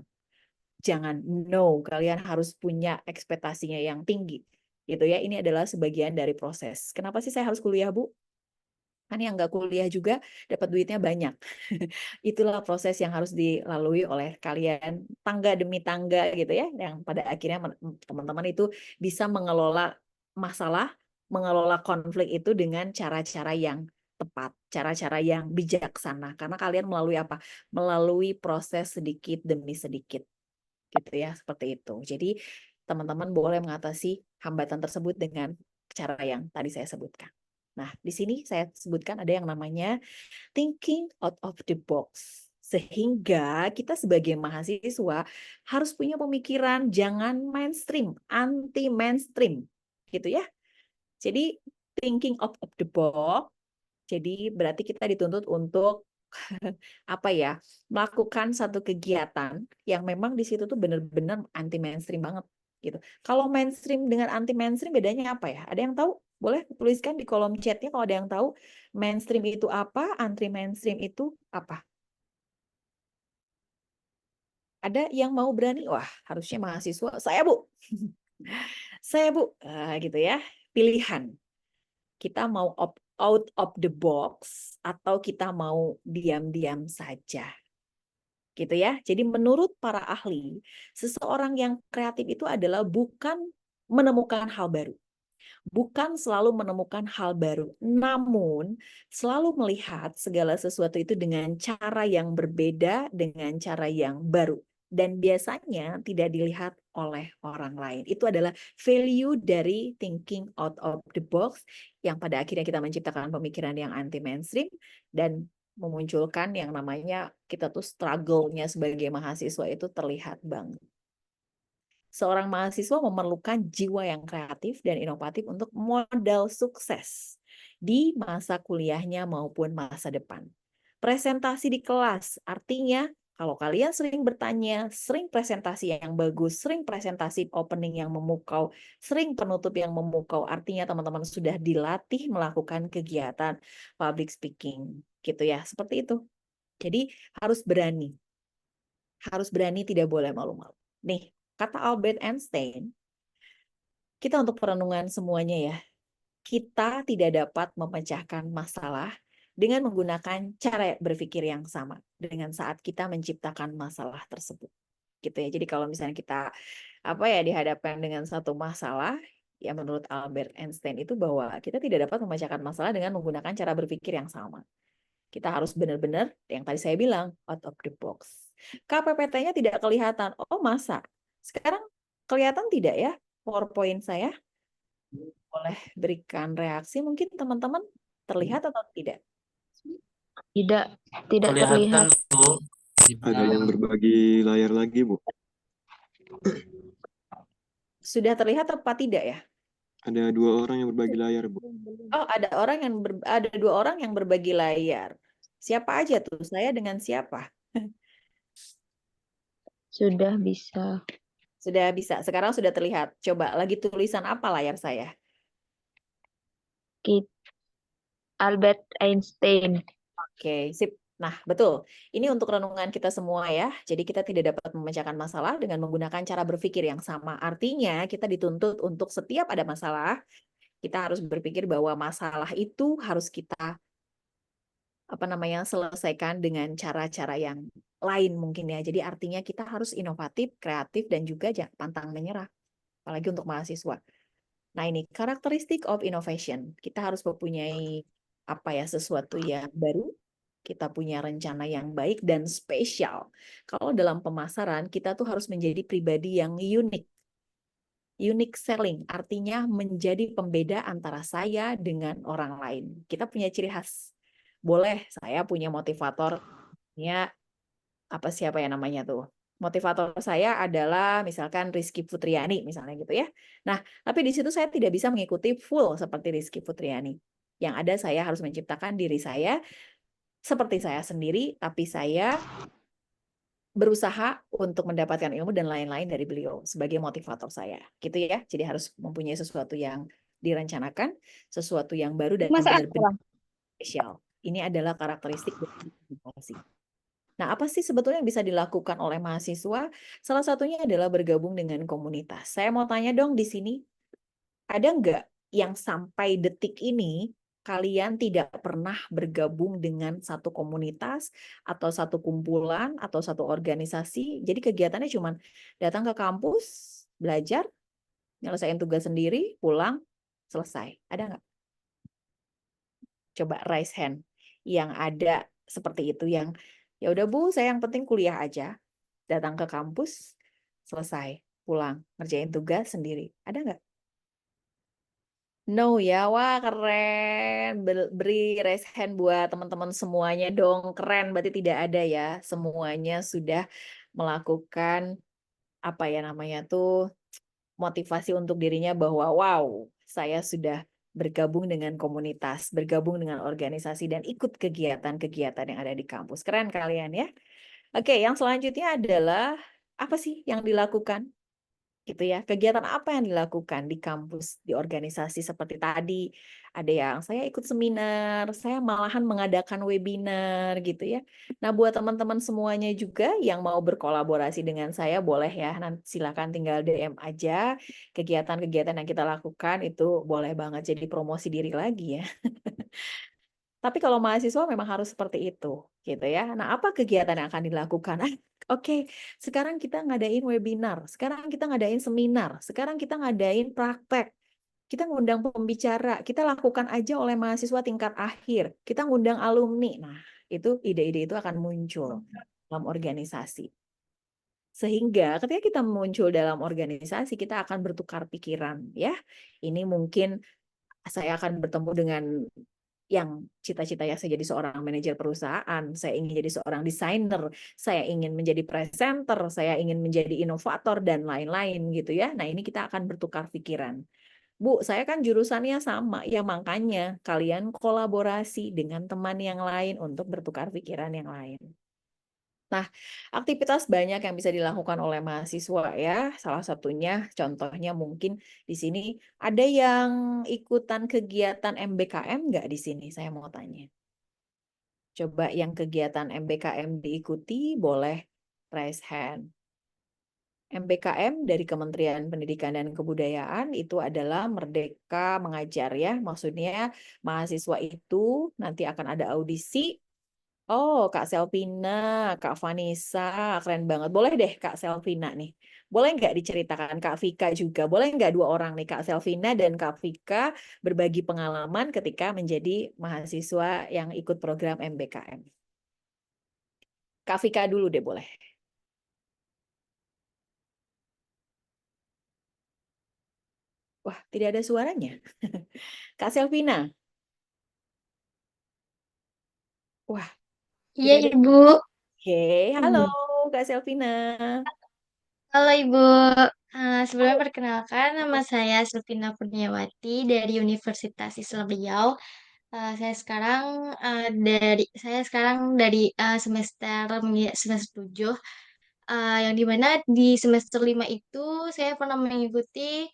Jangan, no, kalian harus punya ekspektasinya yang tinggi gitu ya. Ini adalah sebagian dari proses. Kenapa sih saya harus kuliah, Bu? Kan yang nggak kuliah juga dapat duitnya banyak. Itulah proses yang harus dilalui oleh kalian tangga demi tangga gitu ya, yang pada akhirnya teman-teman itu bisa mengelola masalah, mengelola konflik itu dengan cara-cara yang tepat, cara-cara yang bijaksana. Karena kalian melalui apa? Melalui proses sedikit demi sedikit. Gitu ya, seperti itu. Jadi teman-teman boleh mengatasi hambatan tersebut dengan cara yang tadi saya sebutkan. Nah, di sini saya sebutkan ada yang namanya thinking out of the box. Sehingga kita sebagai mahasiswa harus punya pemikiran jangan mainstream, anti mainstream. Gitu ya. Jadi thinking out of the box. Jadi berarti kita dituntut untuk melakukan satu kegiatan yang memang di situ tuh benar-benar anti mainstream banget gitu. Kalau mainstream dengan anti mainstream bedanya apa ya? Ada yang tahu? Boleh tuliskan di kolom chatnya kalau ada yang tahu mainstream itu apa, anti mainstream itu apa? Ada yang mau berani? Wah, harusnya mahasiswa. Saya, Bu. Saya, Bu. Gitu ya. Pilihan. Kita mau out of the box atau kita mau diam-diam saja. Gitu ya. Jadi menurut para ahli, seseorang yang kreatif itu adalah bukan menemukan hal baru. Bukan selalu menemukan hal baru, namun selalu melihat segala sesuatu itu dengan cara yang berbeda, dengan cara yang baru. Dan biasanya tidak dilihat oleh orang lain. Itu adalah value dari thinking out of the box yang pada akhirnya kita menciptakan pemikiran yang anti mainstream dan memunculkan yang namanya kita tuh struggle-nya sebagai mahasiswa itu terlihat banget. Seorang mahasiswa memerlukan jiwa yang kreatif dan inovatif untuk modal sukses di masa kuliahnya maupun masa depan. Presentasi di kelas, artinya kalau kalian sering bertanya, sering presentasi yang bagus, sering presentasi opening yang memukau, sering penutup yang memukau, artinya teman-teman sudah dilatih melakukan kegiatan public speaking. Gitu ya, seperti itu. Jadi harus berani. Harus berani, tidak boleh malu-malu. Nih, kata Albert Einstein, kita untuk perenungan semuanya ya, kita tidak dapat memecahkan masalah dengan menggunakan cara berpikir yang sama dengan saat kita menciptakan masalah tersebut. Gitu ya. Jadi kalau misalnya kita dihadapkan dengan satu masalah, ya menurut Albert Einstein itu bahwa kita tidak dapat memecahkan masalah dengan menggunakan cara berpikir yang sama. Kita harus benar-benar yang tadi saya bilang out of the box. KPPT-nya tidak kelihatan. Oh, masa? Sekarang kelihatan tidak ya PowerPoint saya? Boleh berikan reaksi mungkin teman-teman, terlihat atau tidak? Tidak terlihat. Kelihatan, Bu. Ada yang berbagi layar lagi, Bu. Sudah terlihat apa tidak ya? Ada 2 orang yang berbagi layar, Bu. Oh, ada ada 2 orang yang berbagi layar. Siapa aja tuh? Saya dengan siapa? Sudah bisa. Sudah bisa. Sekarang sudah terlihat. Coba lagi tulisan apa layar saya? Albert Einstein. Oke, sip. Nah, betul. Ini untuk renungan kita semua ya. Jadi kita tidak dapat memecahkan masalah dengan menggunakan cara berpikir yang sama. Artinya kita dituntut untuk setiap ada masalah, kita harus berpikir bahwa masalah itu harus kita selesaikan dengan cara-cara yang lain mungkin ya. Jadi artinya kita harus inovatif, kreatif, dan juga jangan pantang menyerah. Apalagi untuk mahasiswa. Nah ini karakteristik of innovation. Kita harus mempunyai sesuatu yang baru. Kita punya rencana yang baik dan spesial. Kalau dalam pemasaran kita tuh harus menjadi pribadi yang unik. Unique selling artinya menjadi pembeda antara saya dengan orang lain. Kita punya ciri khas. Boleh saya punya motivator, siapa ya namanya tuh? Motivator saya adalah misalkan Rizky Putriani misalnya gitu ya. Nah, tapi di situ saya tidak bisa mengikuti full seperti Rizky Putriani. Yang ada saya harus menciptakan diri saya seperti saya sendiri, tapi saya berusaha untuk mendapatkan ilmu dan lain-lain dari beliau sebagai motivator saya. Gitu ya. Jadi harus mempunyai sesuatu yang direncanakan, sesuatu yang baru dan benar-benar spesial. Ini adalah karakteristik dari inovasi. Nah, apa sih sebetulnya yang bisa dilakukan oleh mahasiswa? Salah satunya adalah bergabung dengan komunitas. Saya mau tanya dong di sini, ada nggak yang sampai detik ini kalian tidak pernah bergabung dengan satu komunitas atau satu kumpulan atau satu organisasi? Jadi kegiatannya cuma datang ke kampus, belajar, nyelesain tugas sendiri, pulang, selesai. Ada nggak? Coba raise hand yang ada seperti itu, yang ya udah Bu, saya yang penting kuliah aja, datang ke kampus, selesai, pulang, ngerjain tugas sendiri. Ada nggak? No ya, wah keren. Beri raise hand buat teman-teman semuanya dong, keren. Berarti tidak ada ya, semuanya sudah melakukan motivasi untuk dirinya bahwa wow, saya sudah bergabung dengan komunitas, bergabung dengan organisasi, dan ikut kegiatan-kegiatan yang ada di kampus. Keren kalian ya. Oke, yang selanjutnya adalah apa sih yang dilakukan? Gitu ya. Kegiatan apa yang dilakukan di kampus, di organisasi seperti tadi? Ada yang saya ikut seminar, saya malahan mengadakan webinar gitu ya. Nah, buat teman-teman semuanya juga yang mau berkolaborasi dengan saya boleh ya. Nanti silakan tinggal DM aja. Kegiatan-kegiatan yang kita lakukan itu boleh banget jadi promosi diri lagi ya. Tapi kalau mahasiswa memang harus seperti itu, gitu ya. Nah, apa kegiatan yang akan dilakukan? Oke, sekarang kita ngadain webinar, sekarang kita ngadain seminar, sekarang kita ngadain praktek, kita ngundang pembicara, kita lakukan aja oleh mahasiswa tingkat akhir, kita ngundang alumni. Nah, itu ide-ide itu akan muncul dalam organisasi. Sehingga ketika kita muncul dalam organisasi, kita akan bertukar pikiran, ya. Ini mungkin saya akan bertemu dengan yang cita-citanya saya jadi seorang manajer perusahaan, saya ingin jadi seorang desainer, saya ingin menjadi presenter, saya ingin menjadi inovator, dan lain-lain gitu ya. Nah ini kita akan bertukar pikiran. Bu, saya kan jurusannya sama, ya makanya kalian kolaborasi dengan teman yang lain untuk bertukar pikiran yang lain. Nah, aktivitas banyak yang bisa dilakukan oleh mahasiswa ya. Salah satunya, contohnya mungkin di sini ada yang ikutan kegiatan MBKM nggak di sini? Saya mau tanya. Coba yang kegiatan MBKM diikuti, boleh raise hand. MBKM dari Kementerian Pendidikan dan Kebudayaan itu adalah Merdeka Mengajar ya. Maksudnya mahasiswa itu nanti akan ada audisi, Oh, Kak Selvina, Kak Vanessa, keren banget. Boleh deh Kak Selvina nih. Boleh nggak diceritakan Kak Vika juga? Boleh nggak dua orang nih, Kak Selvina dan Kak Vika berbagi pengalaman ketika menjadi mahasiswa yang ikut program MBKM? Kak Vika dulu deh boleh. Wah, tidak ada suaranya. Kak Selvina. Wah, Iya, tidak ada. Ibu. Oke, halo Kak Selvina. Halo, Ibu. Sebelumnya perkenalkan, nama saya Sulfina Kurniawati dari Universitas Islam Riau. Saya sekarang dari semester 7, yang dimana di semester 5 itu saya pernah mengikuti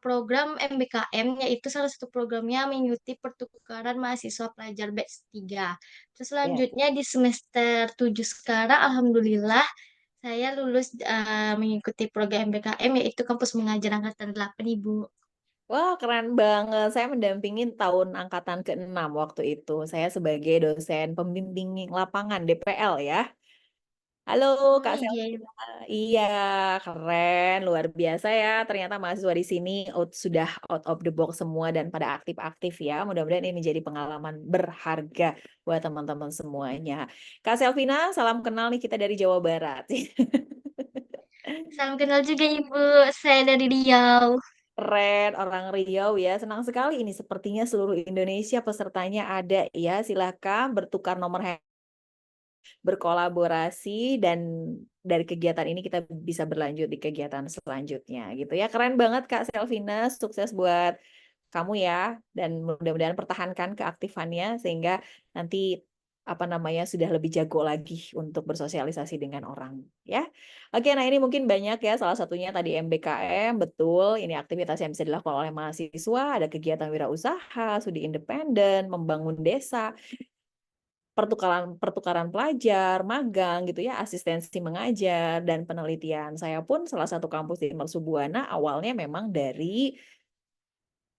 program MBKM, yaitu salah satu programnya mengikuti pertukaran mahasiswa pelajar batch 3. Terus Ya. selanjutnya di semester 7 sekarang, alhamdulillah saya lulus mengikuti program MBKM, yaitu Kampus Mengajar Angkatan 8, Ibu. Wah, keren banget. Saya mendampingin tahun angkatan ke-6 waktu itu. Saya sebagai dosen pembimbing lapangan DPL ya. Halo Oh Kak iya, Selvina. Ibu. Iya, keren, luar biasa ya. Ternyata mahasiswa di sini sudah out of the box semua dan pada aktif-aktif ya. Mudah-mudahan ini menjadi pengalaman berharga buat teman-teman semuanya. Kak Selvina, salam kenal nih kita dari Jawa Barat. Salam kenal juga, Ibu. Saya dari Riau. Keren, orang Riau ya. Senang sekali ini. Sepertinya seluruh Indonesia pesertanya ada ya. Silakan bertukar nomor berkolaborasi dan dari kegiatan ini kita bisa berlanjut di kegiatan selanjutnya gitu ya. Keren banget Kak Selvina, sukses buat kamu ya dan mudah-mudahan pertahankan keaktifannya sehingga nanti apa namanya sudah lebih jago lagi untuk bersosialisasi dengan orang ya. Oke, nah ini mungkin banyak ya salah satunya tadi MBKM, betul. Ini aktivitas yang bisa dilakukan oleh mahasiswa, ada kegiatan wirausaha, studi independen, membangun desa, pertukaran pelajar, magang gitu ya, asistensi mengajar dan penelitian. Saya pun salah satu kampus di Mercubuana awalnya memang dari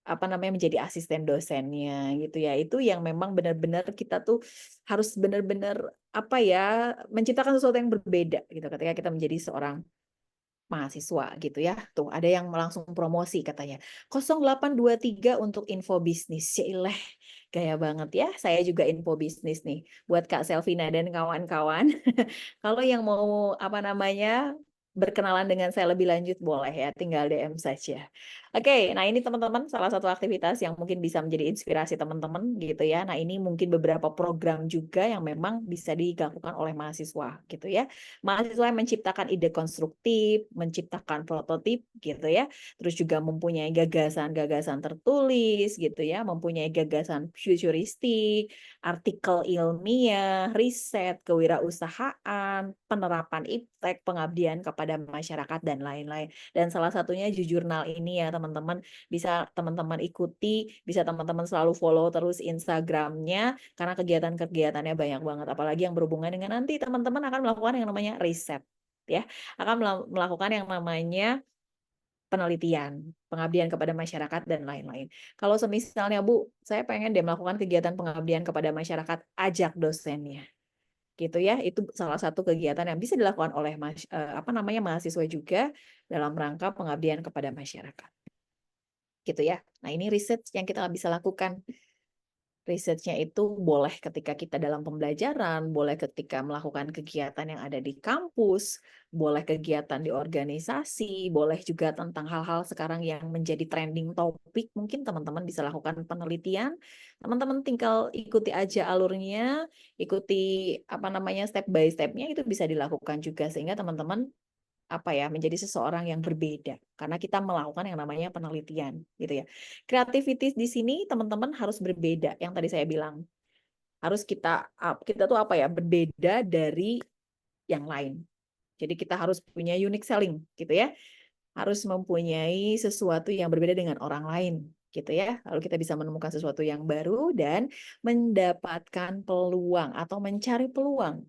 apa namanya menjadi asisten dosennya gitu ya. Itu yang memang benar-benar kita tuh harus benar-benar apa ya menciptakan sesuatu yang berbeda gitu ketika kita menjadi seorang mahasiswa gitu ya. Tuh ada yang langsung promosi katanya. 0823 untuk info bisnis. Yaileh, gaya banget ya. Saya juga info bisnis nih buat Kak Selvina dan kawan-kawan. Kalau yang mau apa namanya berkenalan dengan saya lebih lanjut boleh ya, tinggal DM saja. Oke, nah ini teman-teman salah satu aktivitas yang mungkin bisa menjadi inspirasi teman-teman gitu ya. Nah ini mungkin beberapa program juga yang memang bisa dilakukan oleh mahasiswa gitu ya. Mahasiswa yang menciptakan ide konstruktif, menciptakan prototip gitu ya. Terus juga mempunyai gagasan-gagasan tertulis gitu ya, mempunyai gagasan futuristik, artikel ilmiah, riset, kewirausahaan, penerapan iptek, pengabdian kepada masyarakat dan lain-lain. Dan salah satunya jujurnal ini ya teman-teman, bisa teman-teman ikuti, bisa teman-teman selalu follow terus Instagramnya karena kegiatan-kegiatannya banyak banget. Apalagi yang berhubungan dengan nanti teman-teman akan melakukan yang namanya riset ya, akan melakukan yang namanya penelitian, pengabdian kepada masyarakat dan lain-lain. Kalau semisalnya Bu, saya pengen deh melakukan kegiatan pengabdian kepada masyarakat, ajak dosennya gitu ya. Itu salah satu kegiatan yang bisa dilakukan oleh apa namanya mahasiswa juga dalam rangka pengabdian kepada masyarakat. Gitu ya. Nah, ini riset yang kita bisa lakukan. Risetnya itu boleh ketika kita dalam pembelajaran, boleh ketika melakukan kegiatan yang ada di kampus, boleh kegiatan di organisasi, boleh juga tentang hal-hal sekarang yang menjadi trending topik. Mungkin teman-teman bisa lakukan penelitian. Teman-teman tinggal ikuti aja alurnya, ikuti apa namanya step by step-nya itu bisa dilakukan juga sehingga teman-teman apa ya menjadi seseorang yang berbeda karena kita melakukan yang namanya penelitian gitu ya. Kreativitas di sini teman-teman harus berbeda yang tadi saya bilang. Harus kita tuh apa ya berbeda dari yang lain. Jadi kita harus punya unique selling gitu ya. Harus mempunyai sesuatu yang berbeda dengan orang lain gitu ya. Lalu kita bisa menemukan sesuatu yang baru dan mendapatkan peluang atau mencari peluang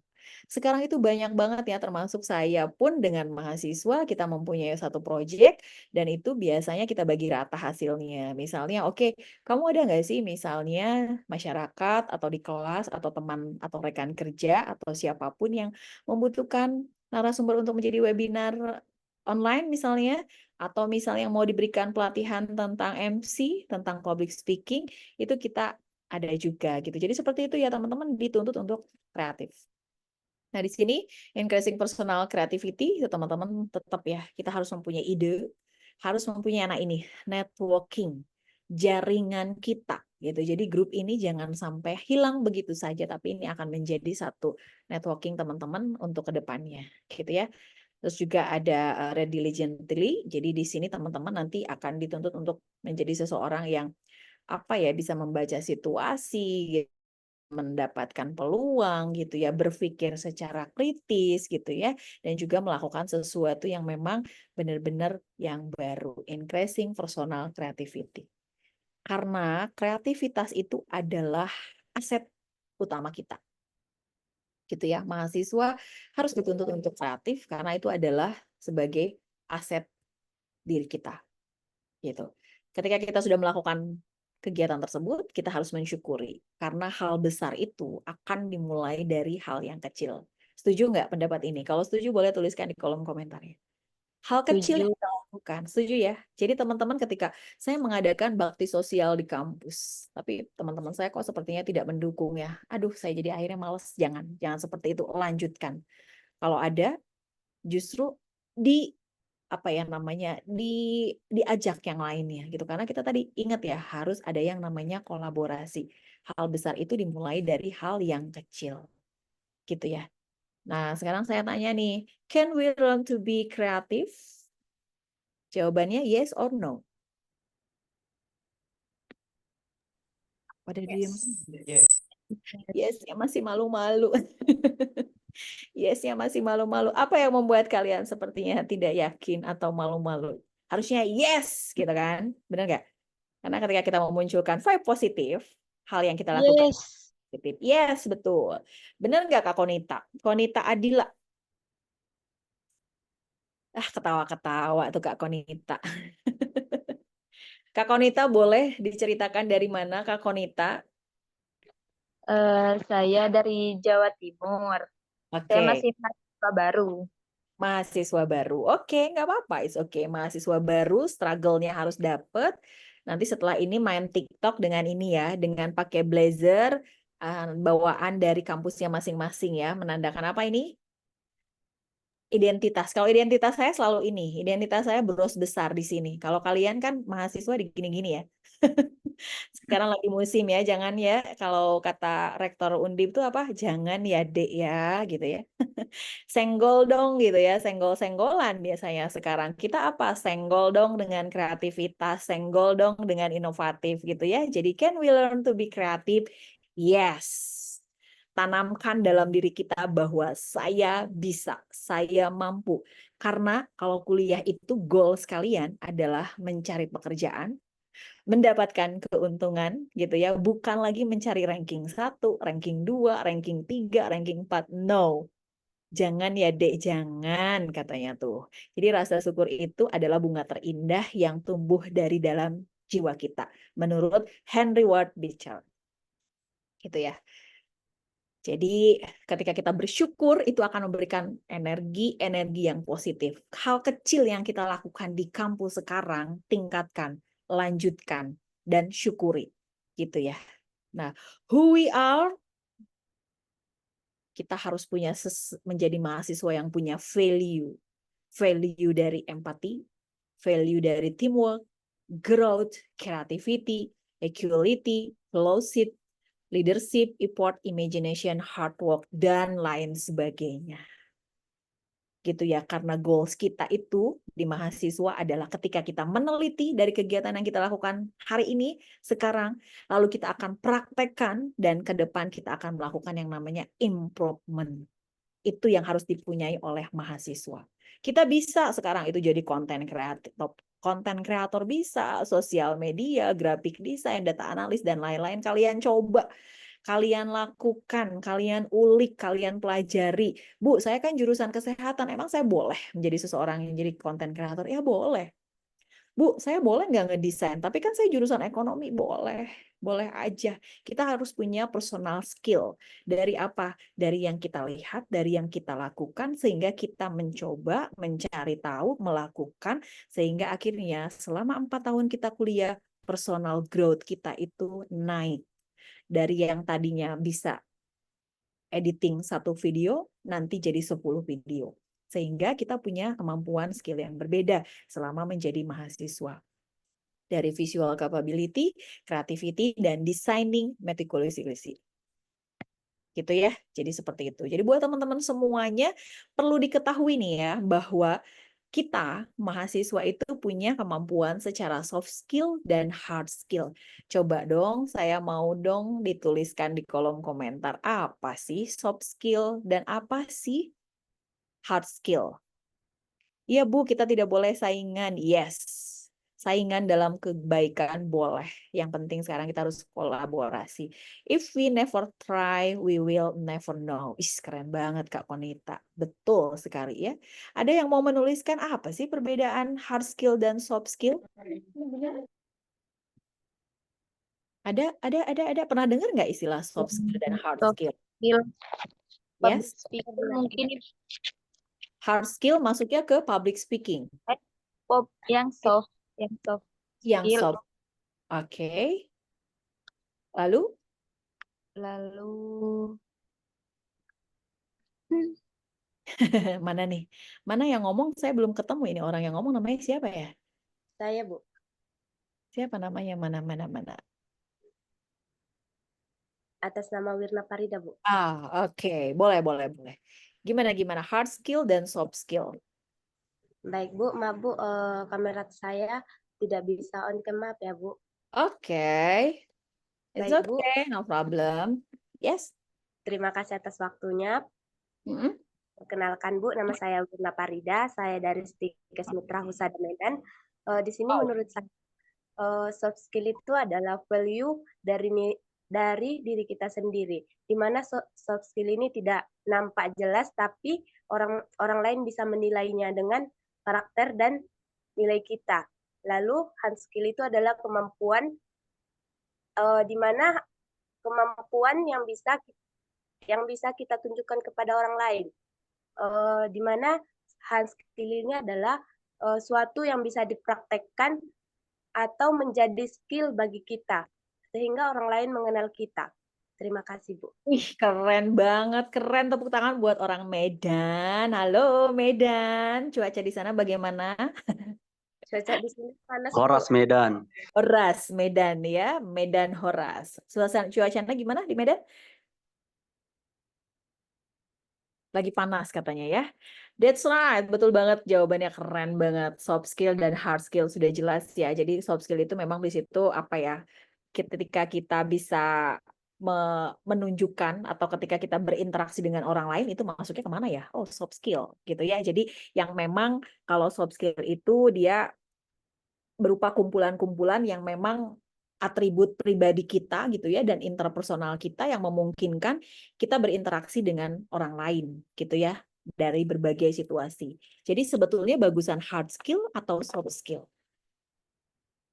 Sekarang itu banyak banget ya, termasuk saya pun dengan mahasiswa kita mempunyai satu proyek dan itu biasanya kita bagi rata hasilnya. Misalnya, oke, kamu ada nggak sih misalnya masyarakat atau di kelas atau teman atau rekan kerja atau siapapun yang membutuhkan narasumber untuk menjadi webinar online misalnya, atau misalnya mau diberikan pelatihan tentang MC, tentang public speaking, itu kita ada juga gitu. Jadi seperti itu ya teman-teman, dituntut untuk kreatif. Nah, di sini increasing personal creativity, itu teman-teman tetap ya, kita harus mempunyai ide, harus mempunyai ini, networking, jaringan kita gitu. Jadi grup ini jangan sampai hilang begitu saja, tapi ini akan menjadi satu networking teman-teman untuk kedepannya gitu ya. Terus juga ada read diligently. Jadi di sini teman-teman nanti akan dituntut untuk menjadi seseorang yang apa ya, bisa membaca situasi gitu, mendapatkan peluang gitu ya, berpikir secara kritis gitu ya, dan juga melakukan sesuatu yang memang benar-benar yang baru, increasing personal creativity. Karena kreativitas itu adalah aset utama kita. Gitu ya, mahasiswa harus dituntut untuk kreatif karena itu adalah sebagai aset diri kita. Gitu. Ketika kita sudah melakukan kegiatan tersebut, kita harus mensyukuri karena hal besar itu akan dimulai dari hal yang kecil. Setuju nggak pendapat ini? Kalau setuju boleh tuliskan di kolom komentarnya. Hal kecil yang Setuju. kita lakukan, setuju ya? Jadi teman-teman ketika saya mengadakan bakti sosial di kampus, tapi teman-teman saya kok sepertinya tidak mendukung ya. Aduh, saya jadi akhirnya males. Jangan seperti itu, lanjutkan. Kalau ada, justru di apa ya namanya, diajak yang lainnya gitu, karena kita tadi ingat ya, harus ada yang namanya kolaborasi. Hal besar itu dimulai dari hal yang kecil gitu ya. Nah, sekarang saya tanya nih, can we learn to be creative? Jawabannya yes or no. Pada diem. Yes. Yes ya masih malu-malu. Yes ya masih malu-malu. Apa yang membuat kalian sepertinya tidak yakin atau malu-malu? Harusnya yes gitu kan, benar nggak? Karena ketika kita memunculkan vibe positif, hal yang kita lakukan Yes. positif. Yes, betul. Benar nggak Kak Konita? Konita Adila. Ah, ketawa-ketawa tuh Kak Konita. Kak Konita boleh diceritakan dari mana Kak Konita? Saya dari Jawa Timur. Saya Oke, masih mahasiswa baru. mahasiswa baru. Oke, nggak apa-apa. It's oke. Mahasiswa baru, struggle-nya harus dapet. Nanti setelah ini main TikTok dengan ini ya, dengan pakai blazer, bawaan dari kampusnya masing-masing ya. Menandakan apa ini? Identitas. Kalau identitas saya selalu ini, identitas saya bros besar di sini. Kalau kalian kan mahasiswa di gini-gini ya. Sekarang lagi musim ya, jangan ya kalau kata rektor Undip itu apa? Jangan ya Dek ya, gitu ya. Senggol dong gitu ya, senggol-senggolan biasanya sekarang. Kita apa? Senggol dong dengan kreativitas, senggol dong dengan inovatif gitu ya. Jadi can we learn to be creative? Yes. Tanamkan dalam diri kita bahwa saya bisa, saya mampu. Karena kalau kuliah itu goal sekalian adalah mencari pekerjaan, mendapatkan keuntungan gitu ya, bukan lagi mencari ranking 1, ranking 2, ranking 3, ranking 4. No. Jangan ya Dek, jangan katanya tuh. Jadi rasa syukur itu adalah bunga terindah yang tumbuh dari dalam jiwa kita. Menurut Henry Ward Beecher. Gitu ya. Jadi ketika kita bersyukur itu akan memberikan energi yang positif. Hal kecil yang kita lakukan di kampus sekarang, tingkatkan, lanjutkan, dan syukuri. Gitu ya. Nah, who we are, kita harus punya menjadi mahasiswa yang punya value. Value dari empati, value dari teamwork, growth, creativity, equality, fellowship, leadership, effort, imagination, hard work, dan lain sebagainya. Gitu ya, karena goals kita itu di mahasiswa adalah ketika kita meneliti dari kegiatan yang kita lakukan hari ini, sekarang, lalu kita akan praktekkan, dan ke depan kita akan melakukan yang namanya improvement. Itu yang harus dipunyai oleh mahasiswa. Kita bisa sekarang itu jadi konten kreator bisa, sosial media, grafik desain, data analis, dan lain-lain. Kalian coba. kalian lakukan, kalian ulik, kalian pelajari. Bu, saya kan jurusan kesehatan, emang saya boleh menjadi seseorang yang jadi content creator? Ya boleh. Bu, saya boleh nggak ngedesain? Tapi kan saya jurusan ekonomi, boleh. Boleh aja. Kita harus punya personal skill. Dari apa? Dari yang kita lihat, dari yang kita lakukan, sehingga kita mencoba, mencari tahu, melakukan, sehingga akhirnya selama 4 tahun kita kuliah, personal growth kita itu naik. Dari yang tadinya bisa editing 1 video, nanti jadi 10 video. Sehingga kita punya kemampuan skill yang berbeda selama menjadi mahasiswa. Dari visual capability, creativity, dan designing meticulously. Gitu ya, jadi seperti itu. Jadi buat teman-teman semuanya, perlu diketahui nih ya, bahwa kita mahasiswa itu punya kemampuan secara soft skill dan hard skill. Coba dong, saya mau dong dituliskan di kolom komentar, apa sih soft skill dan apa sih hard skill? Iya Bu, kita tidak boleh saingan. Yes, saingan dalam kebaikan boleh. Yang penting sekarang kita harus kolaborasi. If we never try, we will never know. Keren banget Kak Konita. Betul sekali ya. Ada yang mau menuliskan apa sih perbedaan hard skill dan soft skill? Ada. Pernah dengar nggak istilah soft skill dan hard Soft skill? skill, public Yes, speaking mungkin hard skill masuknya ke public speaking. yang soft Yang skill. soft. Oke. Lalu? Mana nih? Mana yang ngomong? Saya belum ketemu ini orang yang ngomong namanya siapa ya? Saya Bu, Siapa namanya? Mana? atas nama Wirna Parida Bu. Oke. Boleh. Gimana? Hard skill dan soft skill. Baik Bu, maaf Bu, kamera saya tidak bisa on cam, maaf ya Bu. Oke. It's Baik Bu, okay, no problem. Yes. terima kasih atas waktunya. Mm-mm. Perkenalkan Bu, nama saya Wirna Parida, saya dari Stikes Mitra Husada Medan. Di sini Wow. menurut saya soft skill itu adalah value dari diri kita sendiri, di mana soft skill ini tidak nampak jelas, tapi orang lain bisa menilainya dengan karakter dan nilai kita. Lalu hard skill itu adalah kemampuan di mana kemampuan yang bisa kita tunjukkan kepada orang lain. Di mana hard skill ini adalah suatu yang bisa dipraktekkan atau menjadi skill bagi kita, sehingga orang lain mengenal kita. Terima kasih, Bu. Keren banget, keren. Tepuk tangan buat orang Medan. Halo Medan, cuaca di sana bagaimana? Cuaca di sini panas, Horas Bu. Medan. Horas, Medan ya, Medan Horas. Suasana cuacanya gimana di Medan? Lagi panas katanya ya. That's right, betul banget, jawabannya keren banget. Soft skill dan hard skill sudah jelas ya. Jadi soft skill itu memang di situ apa ya? Ketika kita bisa menunjukkan atau ketika kita berinteraksi dengan orang lain itu masuknya kemana ya? Oh, soft skill gitu ya. Jadi yang memang kalau soft skill itu dia berupa kumpulan-kumpulan yang memang atribut pribadi kita gitu ya dan interpersonal kita yang memungkinkan kita berinteraksi dengan orang lain gitu ya dari berbagai situasi. Jadi sebetulnya bagusan hard skill atau soft skill?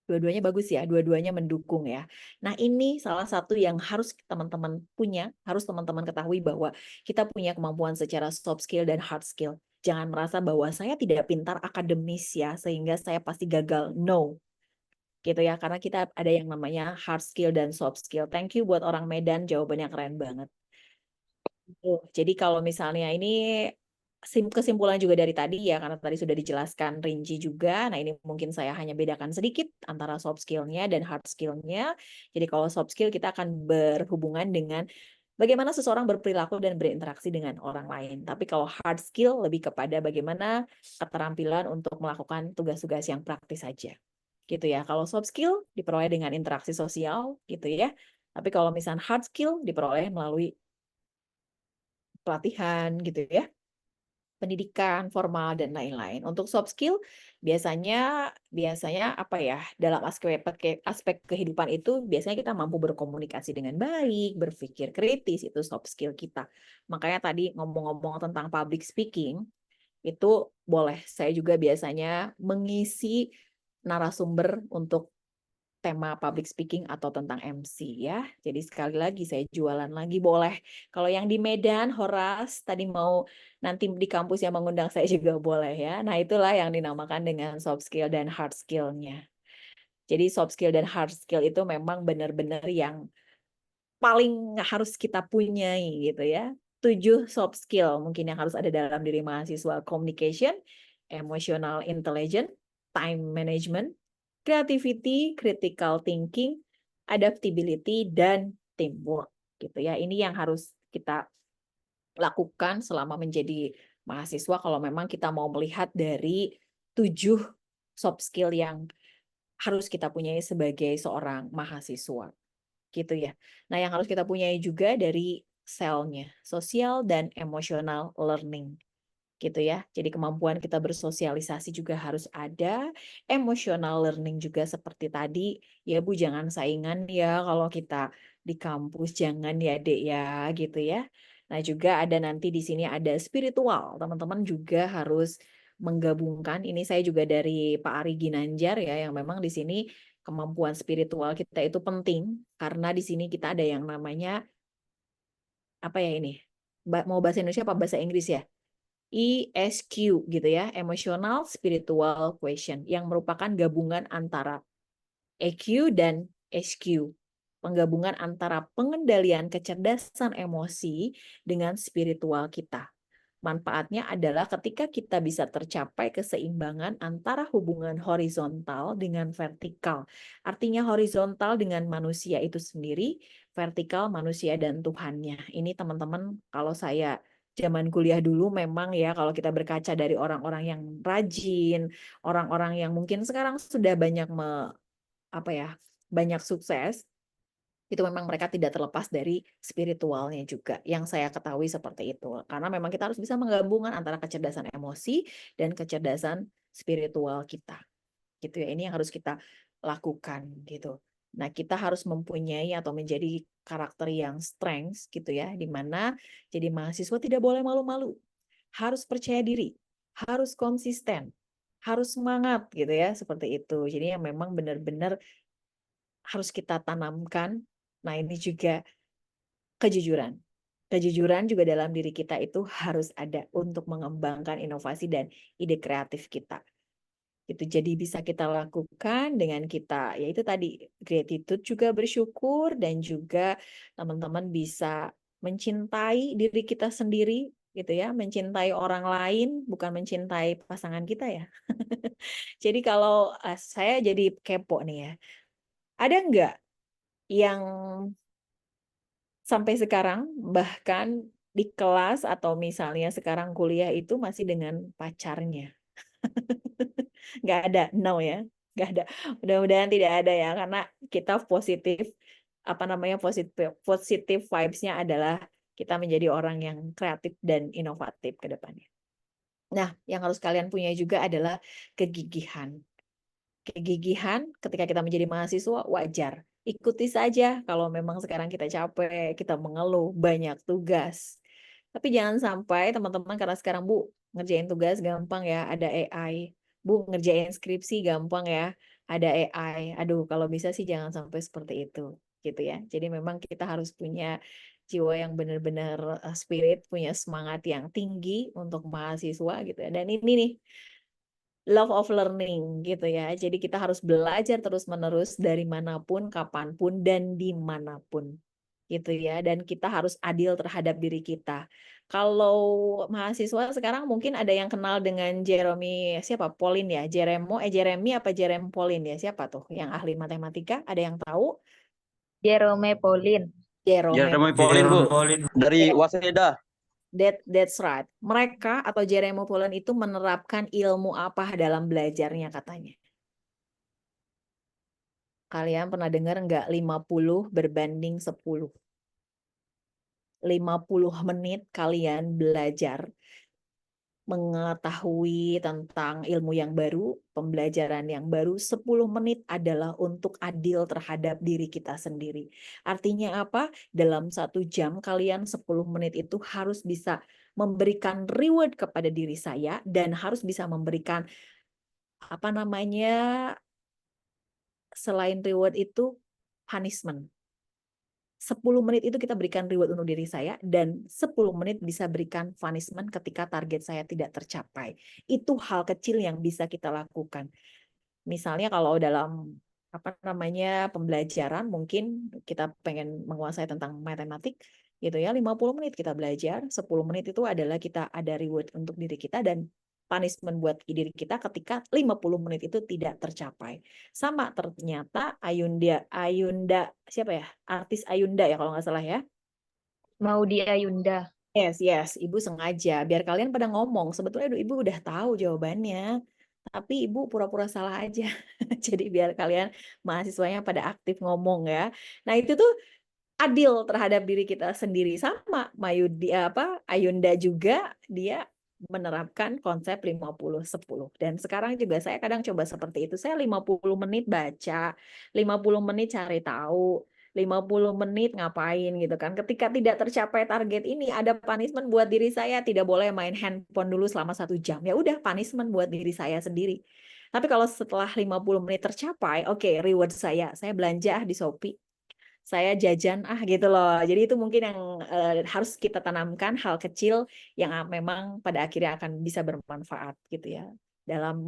Dua-duanya bagus ya, dua-duanya mendukung ya. Nah ini salah satu yang harus teman-teman punya, harus teman-teman ketahui bahwa kita punya kemampuan secara soft skill dan hard skill. Jangan merasa bahwa saya tidak pintar akademis ya, sehingga saya pasti gagal. No, gitu ya, karena kita ada yang namanya hard skill dan soft skill. Thank you buat orang Medan, jawabannya keren banget. Jadi kalau misalnya ini kesimpulan juga dari tadi ya, karena tadi sudah dijelaskan rinci juga. Nah ini mungkin saya hanya bedakan sedikit antara soft skill-nya dan hard skill-nya. Jadi kalau soft skill kita akan berhubungan dengan bagaimana seseorang berperilaku dan berinteraksi dengan orang lain. Tapi kalau hard skill lebih kepada bagaimana keterampilan untuk melakukan tugas-tugas yang praktis saja. Gitu ya. Kalau soft skill diperoleh dengan interaksi sosial gitu ya. Tapi kalau misalnya hard skill diperoleh melalui pelatihan gitu ya. pendidikan formal dan lain-lain. Untuk soft skill biasanya apa ya, dalam aspek kehidupan itu biasanya kita mampu berkomunikasi dengan baik, berpikir kritis, itu soft skill kita. Makanya tadi ngomong-ngomong tentang public speaking, itu boleh saya juga biasanya mengisi narasumber untuk tema public speaking atau tentang MC ya. Jadi sekali lagi saya jualan lagi boleh. Kalau yang di Medan, Horas tadi mau nanti di kampus yang mengundang saya juga boleh ya. Nah itulah yang dinamakan dengan soft skill dan hard skill-nya. Jadi soft skill dan hard skill itu memang benar-benar yang paling harus kita punyai gitu ya. 7 soft skill mungkin yang harus ada dalam diri mahasiswa: communication, emotional intelligence, time management, creativity, critical thinking, adaptability, dan teamwork gitu ya. Ini yang harus kita lakukan selama menjadi mahasiswa kalau memang kita mau melihat dari 7 soft skill yang harus kita punyai sebagai seorang mahasiswa gitu ya. Nah, yang harus kita punyai juga dari selnya, social dan emotional learning gitu ya. Jadi kemampuan kita bersosialisasi juga harus ada, emotional learning juga seperti tadi. Ya Bu, jangan saingan ya kalau kita di kampus, jangan ya Dek ya gitu ya. Nah, juga ada nanti di sini ada spiritual. Teman-teman juga harus menggabungkan. Ini saya juga dari Pak Ari Ginanjar ya, yang memang di sini kemampuan spiritual kita itu penting karena di sini kita ada yang namanya apa ya ini? Mau bahasa Indonesia apa bahasa Inggris ya? ESQ gitu ya, Emotional Spiritual Question, yang merupakan gabungan antara EQ dan SQ. Penggabungan antara pengendalian kecerdasan emosi dengan spiritual kita. Manfaatnya adalah ketika kita bisa tercapai keseimbangan antara hubungan horizontal dengan vertikal. Artinya horizontal dengan manusia itu sendiri, vertikal manusia dan Tuhannya. Ini teman-teman, kalau saya zaman kuliah dulu memang ya, kalau kita berkaca dari orang-orang yang rajin, orang-orang yang mungkin sekarang sudah banyak banyak sukses, itu memang mereka tidak terlepas dari spiritualnya juga. Yang saya ketahui seperti itu. Karena memang kita harus bisa menggabungkan antara kecerdasan emosi dan kecerdasan spiritual kita. Gitu ya. Ini yang harus kita lakukan gitu. Nah, kita harus mempunyai atau menjadi karakter yang strength gitu ya, di mana jadi mahasiswa tidak boleh malu-malu. Harus percaya diri, harus konsisten, harus semangat gitu ya, seperti itu. Jadi yang memang benar-benar harus kita tanamkan. Nah, ini juga kejujuran. Kejujuran juga dalam diri kita itu harus ada untuk mengembangkan inovasi dan ide kreatif kita. Itu jadi bisa kita lakukan dengan kita, yaitu tadi gratitude, juga bersyukur, dan juga teman-teman bisa mencintai diri kita sendiri gitu ya, mencintai orang lain, bukan mencintai pasangan kita ya. Jadi kalau saya jadi kepo nih ya, ada nggak yang sampai sekarang bahkan di kelas atau misalnya sekarang kuliah itu masih dengan pacarnya? Nggak ada, no ya, nggak ada. Mudah-mudahan tidak ada ya, karena kita positif, positif vibes-nya adalah kita menjadi orang yang kreatif dan inovatif ke depannya. Nah, yang harus kalian punya juga adalah kegigihan. Kegigihan ketika kita menjadi mahasiswa wajar. Ikuti saja kalau memang sekarang kita capek, kita mengeluh, banyak tugas. Tapi jangan sampai teman-teman, karena sekarang Bu, ngerjain tugas gampang ya, ada AI. Bu, ngerjain skripsi gampang ya, ada AI. Aduh, kalau bisa sih jangan sampai seperti itu, gitu ya. Jadi memang kita harus punya jiwa yang benar-benar spirit, punya semangat yang tinggi untuk mahasiswa gitu ya. Dan ini nih, love of learning gitu ya. Jadi kita harus belajar terus-menerus dari manapun, kapanpun, dan dimanapun gitu ya. Dan kita harus adil terhadap diri kita. Kalau mahasiswa sekarang mungkin ada yang kenal dengan Jeremy, siapa? Pauline ya? Jeremy apa Jeremy Pauline ya? Siapa tuh yang ahli matematika? Ada yang tahu? Jerome Pauline. Jeremy Pauline, Bu. Dari Waseda. That's right. Mereka atau Jeremy Pauline itu menerapkan ilmu apa dalam belajarnya katanya? Kalian pernah dengar nggak 50 berbanding 10? 50 menit kalian belajar mengetahui tentang ilmu yang baru, pembelajaran yang baru, 10 menit adalah untuk adil terhadap diri kita sendiri. Artinya apa? Dalam 1 jam kalian 10 menit itu harus bisa memberikan reward kepada diri saya dan harus bisa memberikan apa namanya, selain reward itu punishment. 10 menit itu kita berikan reward untuk diri saya dan 10 menit bisa berikan punishment ketika target saya tidak tercapai. Itu hal kecil yang bisa kita lakukan. Misalnya kalau dalam apa namanya pembelajaran mungkin kita pengen menguasai tentang matematik gitu ya, 50 menit kita belajar, 10 menit itu adalah kita ada reward untuk diri kita dan punishment buat diri kita ketika 50 menit itu tidak tercapai. Sama ternyata Ayunda siapa ya? Artis Ayunda ya kalau nggak salah ya. Maudi Ayunda. Yes, Ibu sengaja biar kalian pada ngomong. Sebetulnya Ibu udah tahu jawabannya, tapi Ibu pura-pura salah aja. Jadi biar kalian mahasiswanya pada aktif ngomong ya. Nah itu tuh adil terhadap diri kita sendiri. Sama Ayunda juga dia menerapkan konsep 50-10. Dan sekarang juga saya kadang coba seperti itu. Saya 50 menit baca, 50 menit cari tahu, 50 menit ngapain gitu kan. Ketika tidak tercapai target ini ada punishment buat diri saya, tidak boleh main handphone dulu selama 1 jam. Ya udah punishment buat diri saya sendiri. Tapi kalau setelah 50 menit tercapai, oke, reward saya belanja di Shopee. Saya jajan gitu loh. Jadi itu mungkin yang harus kita tanamkan hal kecil yang memang pada akhirnya akan bisa bermanfaat gitu ya dalam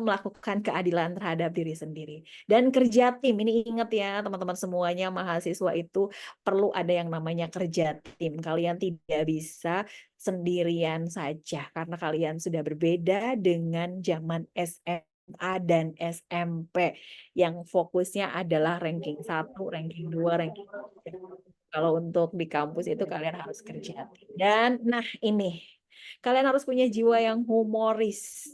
melakukan keadilan terhadap diri sendiri. Dan kerja tim, ini ingat ya teman-teman semuanya, mahasiswa itu perlu ada yang namanya kerja tim. Kalian tidak bisa sendirian saja karena kalian sudah berbeda dengan zaman SMA dan SMP yang fokusnya adalah ranking 1, ranking 2, ranking 3. Kalau untuk di kampus itu kalian harus kerja tim. Dan nah ini, kalian harus punya jiwa yang humoris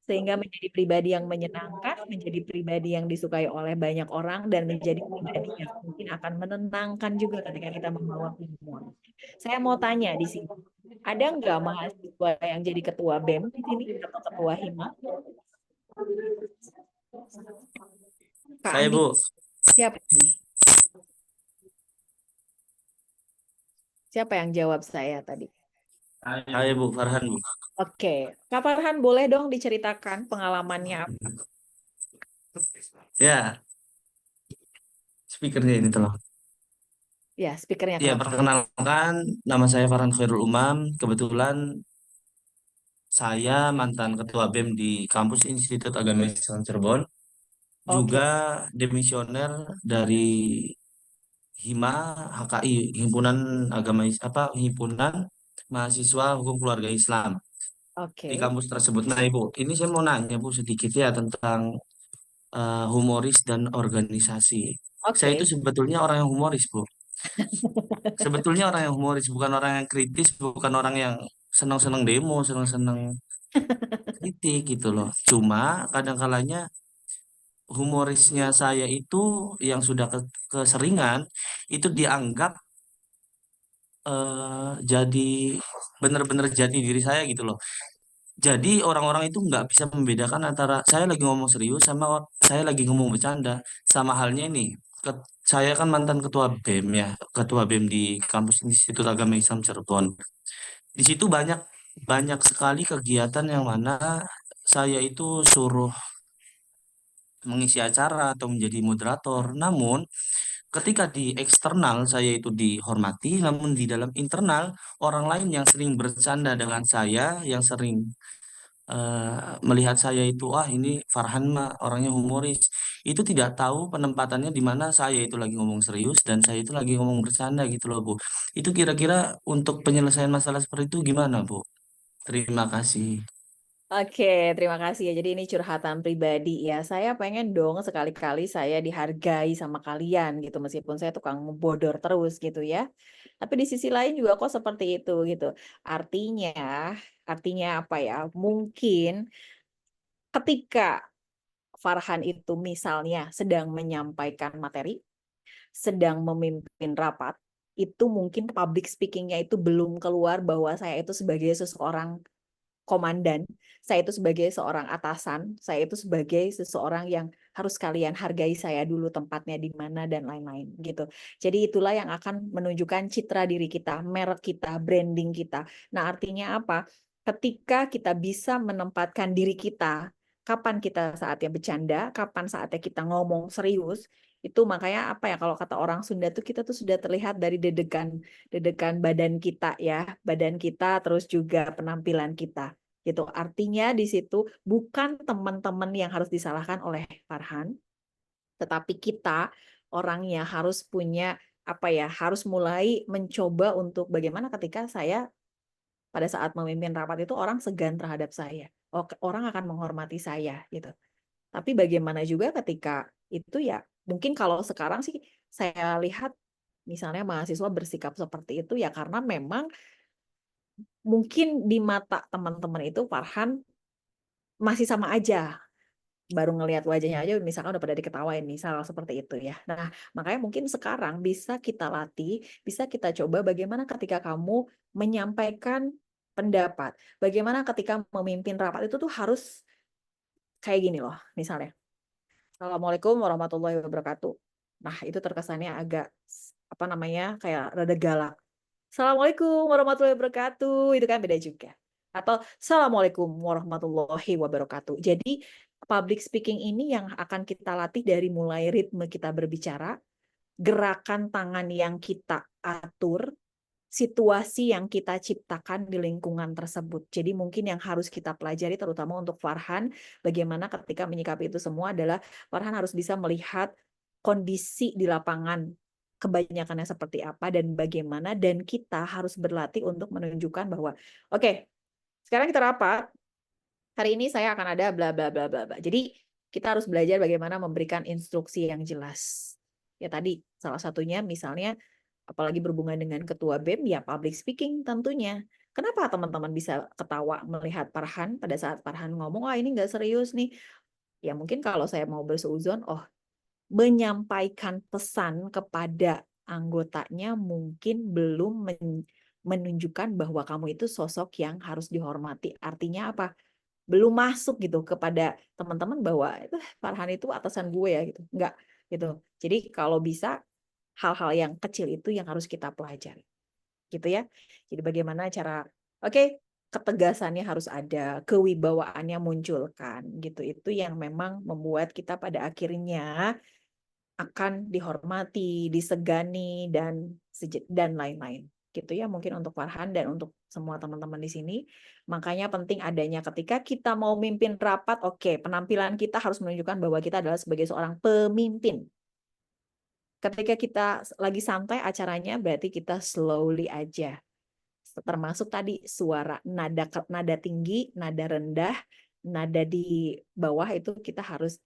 sehingga menjadi pribadi yang menyenangkan, menjadi pribadi yang disukai oleh banyak orang, dan menjadi pribadi yang mungkin akan menenangkan juga ketika kita membawa humor. Saya mau tanya di sini, ada nggak mahasiswa yang jadi ketua BEM di sini atau ketua HIMA? Kak Saya, Andi, Bu. siapa nih? Siapa yang jawab saya tadi? Saya, Bu. Farhan, Bu. Oke, Kak Farhan boleh dong diceritakan pengalamannya apa? Ya, speakernya ini tolong. Ya, speakernya Ya, tolong. perkenalkan, nama saya Farhan Khairul Umam. Kebetulan saya mantan ketua BEM di kampus Institut Agama Islam Cirebon, Oke, juga demisioner dari HIMA HKI, Himpunan Mahasiswa Hukum Keluarga Islam di oke, kampus tersebut. Nah, Ibu, ini saya mau nanya, Bu, sedikit ya tentang humoris dan organisasi. Saya itu oke. sebetulnya orang yang humoris, Bu. Sebetulnya orang yang humoris, bukan orang yang kritis, bukan orang yang senang-senang demo, senang-senang kritik gitu loh. Cuma kadang-kalanya humorisnya saya itu yang sudah keseringan itu dianggap jadi benar-benar jati diri saya gitu loh. Jadi orang-orang itu nggak bisa membedakan antara saya lagi ngomong serius sama saya lagi ngomong bercanda. Sama halnya ini, saya kan mantan ketua BEM ya, ketua BEM di kampus Institut Agama Islam Cirebon. Di situ banyak banyak sekali kegiatan yang mana saya itu suruh mengisi acara atau menjadi moderator. Namun ketika di eksternal saya itu dihormati, namun di dalam internal orang lain yang sering bercanda dengan saya, yang sering melihat saya itu, wah ini Farhan mah orangnya humoris, itu tidak tahu penempatannya di mana saya itu lagi ngomong serius dan saya itu lagi ngomong bercanda gitu loh, Bu. Itu kira-kira untuk penyelesaian masalah seperti itu gimana, Bu? Terima kasih. Oke, terima kasih ya. Jadi ini curhatan pribadi ya. Saya pengen dong sekali-kali saya dihargai sama kalian gitu, meskipun saya tukang bodor terus gitu ya. Tapi di sisi lain juga kok seperti itu gitu. Artinya, artinya apa ya? Mungkin ketika Farhan itu misalnya sedang menyampaikan materi, sedang memimpin rapat, itu mungkin public speaking-nya itu belum keluar bahwa saya itu sebagai seseorang komandan, saya itu sebagai seorang atasan, saya itu sebagai seseorang yang harus kalian hargai saya dulu tempatnya di mana dan lain-lain gitu. Jadi itulah yang akan menunjukkan citra diri kita, merek kita, branding kita. Nah, artinya apa? Ketika kita bisa menempatkan diri kita, kapan kita saatnya bercanda, kapan saatnya kita ngomong serius, itu makanya apa ya, kalau kata orang Sunda tuh kita tuh sudah terlihat dari dedekan badan kita ya, badan kita terus juga penampilan kita gitu. Artinya di situ bukan teman-teman yang harus disalahkan oleh Farhan, tetapi kita orangnya harus punya apa ya, harus mulai mencoba untuk bagaimana ketika saya pada saat memimpin rapat itu orang segan terhadap saya. Orang akan menghormati saya gitu. Tapi bagaimana juga ketika itu ya, mungkin kalau sekarang sih saya lihat misalnya mahasiswa bersikap seperti itu ya karena memang mungkin di mata teman-teman itu Farhan masih sama aja. Baru ngelihat wajahnya aja misalkan udah pada diketawain misal seperti itu ya. Nah, makanya mungkin sekarang bisa kita latih, bisa kita coba bagaimana ketika kamu menyampaikan pendapat. Bagaimana ketika memimpin rapat itu tuh harus kayak gini loh, misalnya. Assalamualaikum warahmatullahi wabarakatuh. Nah, itu terkesannya agak apa namanya, kayak rada galak. Assalamualaikum warahmatullahi wabarakatuh. Itu kan beda juga. Atau Assalamualaikum warahmatullahi wabarakatuh. Jadi public speaking ini yang akan kita latih dari mulai ritme kita berbicara, gerakan tangan yang kita atur, situasi yang kita ciptakan di lingkungan tersebut. Jadi mungkin yang harus kita pelajari terutama untuk Farhan, bagaimana ketika menyikapi itu semua adalah Farhan harus bisa melihat kondisi di lapangan kebanyakannya seperti apa dan bagaimana, dan kita harus berlatih untuk menunjukkan bahwa oke, sekarang kita rapat, hari ini saya akan ada bla bla bla bla bla. Jadi kita harus belajar bagaimana memberikan instruksi yang jelas. Ya tadi salah satunya misalnya apalagi berhubungan dengan ketua BEM, ya public speaking tentunya. Kenapa teman-teman bisa ketawa melihat Farhan pada saat Farhan ngomong, ini nggak serius nih. Ya mungkin kalau saya mau berseuzon, menyampaikan pesan kepada anggotanya mungkin belum menunjukkan bahwa kamu itu sosok yang harus dihormati. Artinya apa? Belum masuk gitu kepada teman-teman bahwa Farhan itu atasan gue ya gitu. Enggak gitu. Jadi kalau bisa hal-hal yang kecil itu yang harus kita pelajari. Gitu ya. Jadi bagaimana cara ketegasannya harus ada, kewibawaannya munculkan gitu. Itu yang memang membuat kita pada akhirnya akan dihormati, disegani dan lain-lain. Gitu ya mungkin untuk Farhan dan untuk semua teman-teman di sini. Makanya penting adanya ketika kita mau mimpin rapat, penampilan kita harus menunjukkan bahwa kita adalah sebagai seorang pemimpin. Ketika kita lagi santai acaranya, berarti kita slowly aja. Termasuk tadi suara, nada tinggi, nada rendah, nada di bawah itu kita harus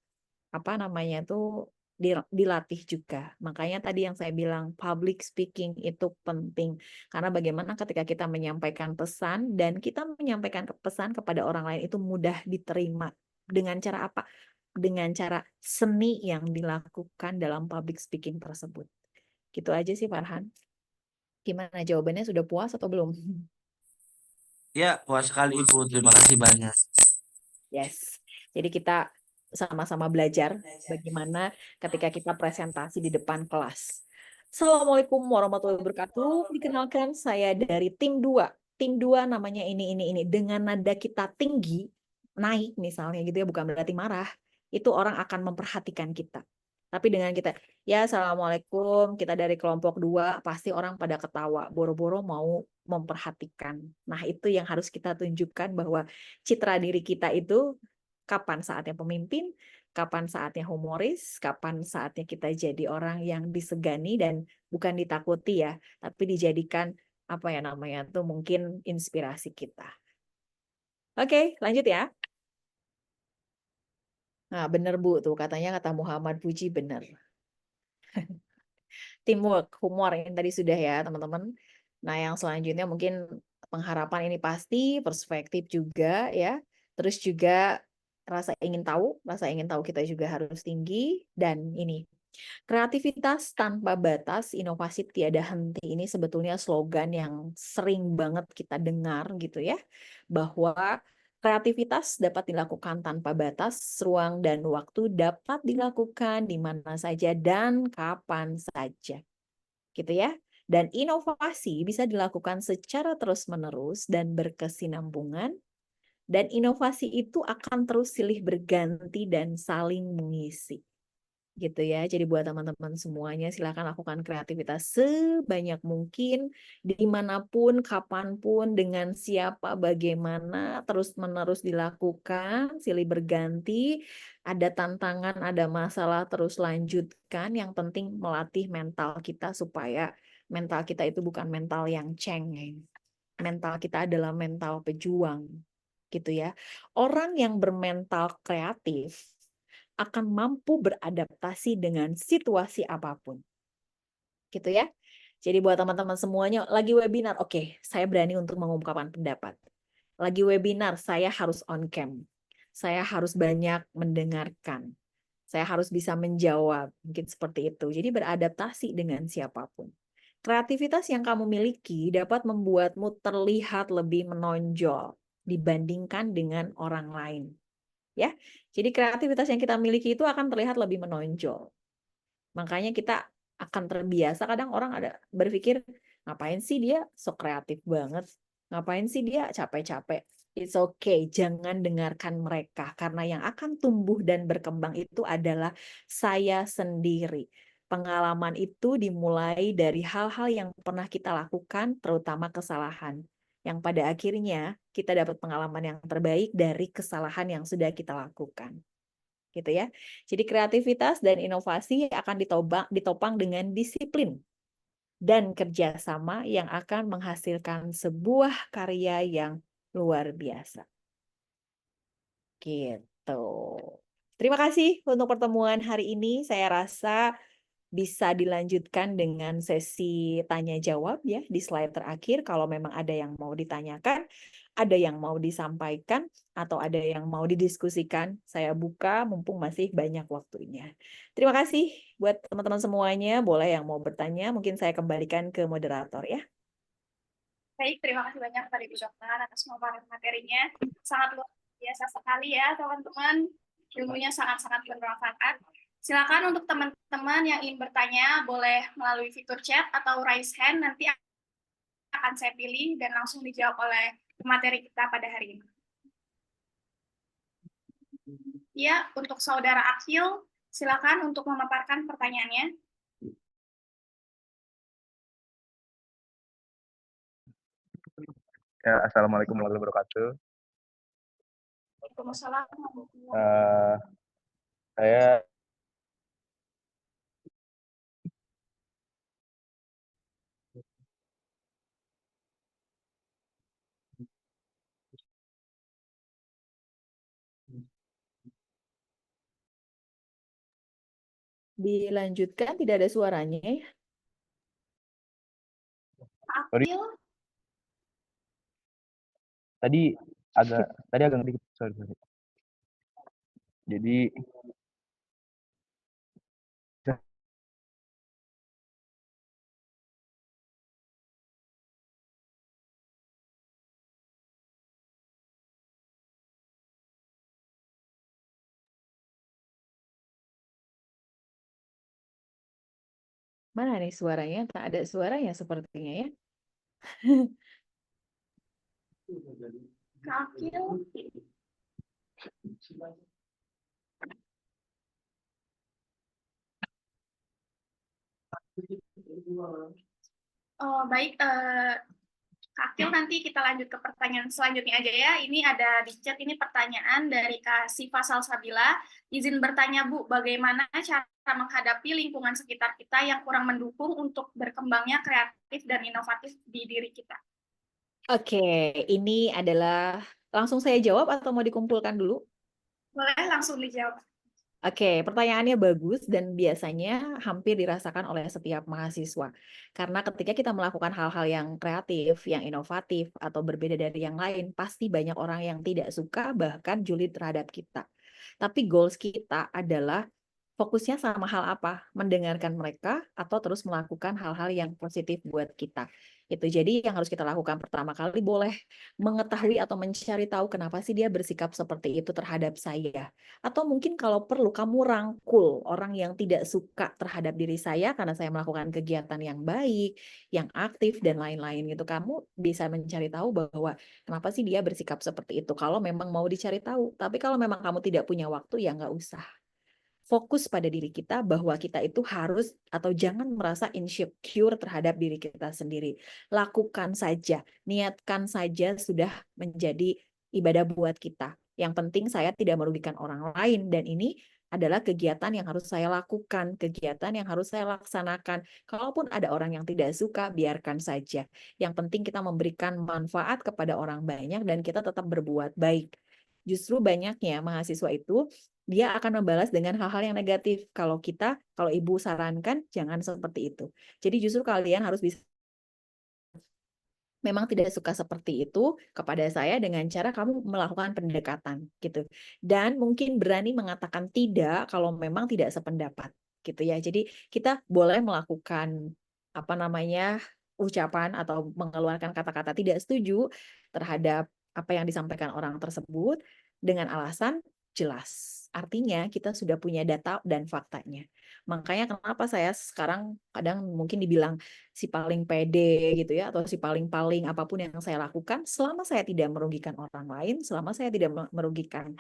dilatih juga. Makanya tadi yang saya bilang public speaking itu penting. Karena bagaimana ketika kita menyampaikan pesan dan kita menyampaikan pesan kepada orang lain itu mudah diterima. Dengan cara apa? Dengan cara seni yang dilakukan dalam public speaking tersebut. Gitu aja sih Farhan. Gimana jawabannya, sudah puas atau belum? Ya, puas sekali Ibu. Terima kasih banyak. Yes. Jadi kita sama-sama belajar bagaimana ketika kita presentasi di depan kelas. Assalamualaikum warahmatullahi wabarakatuh. Dikenalkan saya dari tim 2. Tim 2 namanya ini. Dengan nada kita tinggi, naik misalnya gitu ya, bukan berarti marah. Itu orang akan memperhatikan kita. Tapi dengan kita, ya Assalamualaikum, kita dari kelompok 2, pasti orang pada ketawa, boro-boro mau memperhatikan. Nah itu yang harus kita tunjukkan bahwa citra diri kita itu kapan saatnya pemimpin, kapan saatnya humoris, kapan saatnya kita jadi orang yang disegani dan bukan ditakuti ya, tapi dijadikan mungkin inspirasi kita. Oke, lanjut ya. Nah, bener Bu tuh katanya kata Muhammad Puji bener. Teamwork, humor yang tadi sudah ya teman-teman. Nah, yang selanjutnya mungkin pengharapan ini pasti, perspektif juga ya. Terus juga rasa ingin tahu kita juga harus tinggi, dan ini Kreativitas tanpa batas, inovasi tiada henti ini sebetulnya slogan yang sering banget kita dengar gitu ya, bahwa kreativitas dapat dilakukan tanpa batas, ruang dan waktu dapat dilakukan di mana saja dan kapan saja. Gitu ya. Dan inovasi bisa dilakukan secara terus-menerus dan berkesinambungan, dan inovasi itu akan terus silih berganti dan saling mengisi. Gitu ya. Jadi buat teman-teman semuanya silakan lakukan kreativitas sebanyak mungkin, dimanapun, kapanpun, dengan siapa, bagaimana, terus-menerus dilakukan, silih berganti, ada tantangan, ada masalah, terus lanjutkan. Yang penting melatih mental kita supaya mental kita itu bukan mental yang cengeng. Mental kita adalah mental pejuang. Gitu ya. Orang yang bermental kreatif akan mampu beradaptasi dengan situasi apapun. Gitu ya. Jadi buat teman-teman semuanya, lagi webinar, oke, saya berani untuk mengungkapkan pendapat. Lagi webinar, saya harus on cam. Saya harus banyak mendengarkan. Saya harus bisa menjawab, mungkin seperti itu. Jadi beradaptasi dengan siapapun. Kreativitas yang kamu miliki dapat membuatmu terlihat lebih menonjol dibandingkan dengan orang lain. Ya, jadi kreativitas yang kita miliki itu akan terlihat lebih menonjol. Makanya kita akan terbiasa, kadang orang ada berpikir, ngapain sih dia so kreatif banget, ngapain sih dia capek-capek. It's okay, jangan dengarkan mereka, karena yang akan tumbuh dan berkembang itu adalah saya sendiri. Pengalaman itu dimulai dari hal-hal yang pernah kita lakukan, terutama kesalahan, yang pada akhirnya kita dapat pengalaman yang terbaik dari kesalahan yang sudah kita lakukan. Gitu ya. Jadi kreativitas dan inovasi akan ditopang dengan disiplin dan kerjasama yang akan menghasilkan sebuah karya yang luar biasa. Gitu. Terima kasih untuk pertemuan hari ini. Saya rasa bisa dilanjutkan dengan sesi tanya jawab ya di slide terakhir. Kalau memang ada yang mau ditanyakan, ada yang mau disampaikan, atau ada yang mau didiskusikan, saya buka mumpung masih banyak waktunya. Terima kasih buat teman-teman semuanya. Boleh yang mau bertanya, mungkin saya kembalikan ke moderator ya. Baik, terima kasih banyak Pak Ibu Dokter atas pemaparan materinya. Sangat luar biasa sekali ya teman-teman. Ilmunya sangat-sangat bermanfaat. Silakan untuk teman-teman yang ingin bertanya, boleh melalui fitur chat atau raise hand, nanti akan saya pilih dan langsung dijawab oleh materi kita pada hari ini. Ya, untuk Saudara Akil, silakan untuk memaparkan pertanyaannya. Ya, Assalamualaikum warahmatullahi wabarakatuh. Waalaikumsalam. Saya Dilanjutkan, tidak ada suaranya ya. Akil, tadi agak dikit, sorry. Jadi Mana nih suaranya? Tak ada suaranya sepertinya ya. Akil. Oh, baik, Kak Akil, nanti kita lanjut ke pertanyaan selanjutnya aja ya. Ini ada di chat, ini pertanyaan dari Kak Siva Salsabila. Izin bertanya Bu, bagaimana cara menghadapi lingkungan sekitar kita yang kurang mendukung untuk berkembangnya kreatif dan inovatif di diri kita? Oke, ini adalah langsung saya jawab atau mau dikumpulkan dulu? Boleh langsung dijawab. Oke, pertanyaannya bagus dan biasanya hampir dirasakan oleh setiap mahasiswa. Karena ketika kita melakukan hal-hal yang kreatif, yang inovatif, atau berbeda dari yang lain, pasti banyak orang yang tidak suka, bahkan julid terhadap kita. Tapi goals kita adalah fokusnya sama hal apa? Mendengarkan mereka atau terus melakukan hal-hal yang positif buat kita. Itu. Jadi yang harus kita lakukan pertama kali boleh mengetahui atau mencari tahu kenapa sih dia bersikap seperti itu terhadap saya. Atau mungkin kalau perlu kamu rangkul orang yang tidak suka terhadap diri saya karena saya melakukan kegiatan yang baik, yang aktif dan lain-lain gitu. Kamu bisa mencari tahu bahwa kenapa sih dia bersikap seperti itu. Kalau memang mau dicari tahu. Tapi kalau memang kamu tidak punya waktu ya nggak usah. Fokus pada diri kita bahwa kita itu harus atau jangan merasa insecure terhadap diri kita sendiri. Lakukan saja, niatkan saja sudah menjadi ibadah buat kita. Yang penting saya tidak merugikan orang lain dan ini adalah kegiatan yang harus saya lakukan, kegiatan yang harus saya laksanakan. Kalaupun ada orang yang tidak suka, biarkan saja. Yang penting kita memberikan manfaat kepada orang banyak dan kita tetap berbuat baik. Justru banyaknya mahasiswa itu dia akan membalas dengan hal-hal yang negatif. Kalau ibu sarankan, jangan seperti itu. Jadi justru kalian harus bisa memang tidak suka seperti itu kepada saya dengan cara kamu melakukan pendekatan gitu. Dan mungkin berani mengatakan tidak kalau memang tidak sependapat gitu ya. Jadi kita boleh melakukan ucapan atau mengeluarkan kata-kata tidak setuju terhadap apa yang disampaikan orang tersebut dengan alasan jelas. Artinya kita sudah punya data dan faktanya. Makanya kenapa saya sekarang kadang mungkin dibilang si paling pede gitu ya, atau si paling-paling apapun yang saya lakukan, selama saya tidak merugikan orang lain, selama saya tidak merugikan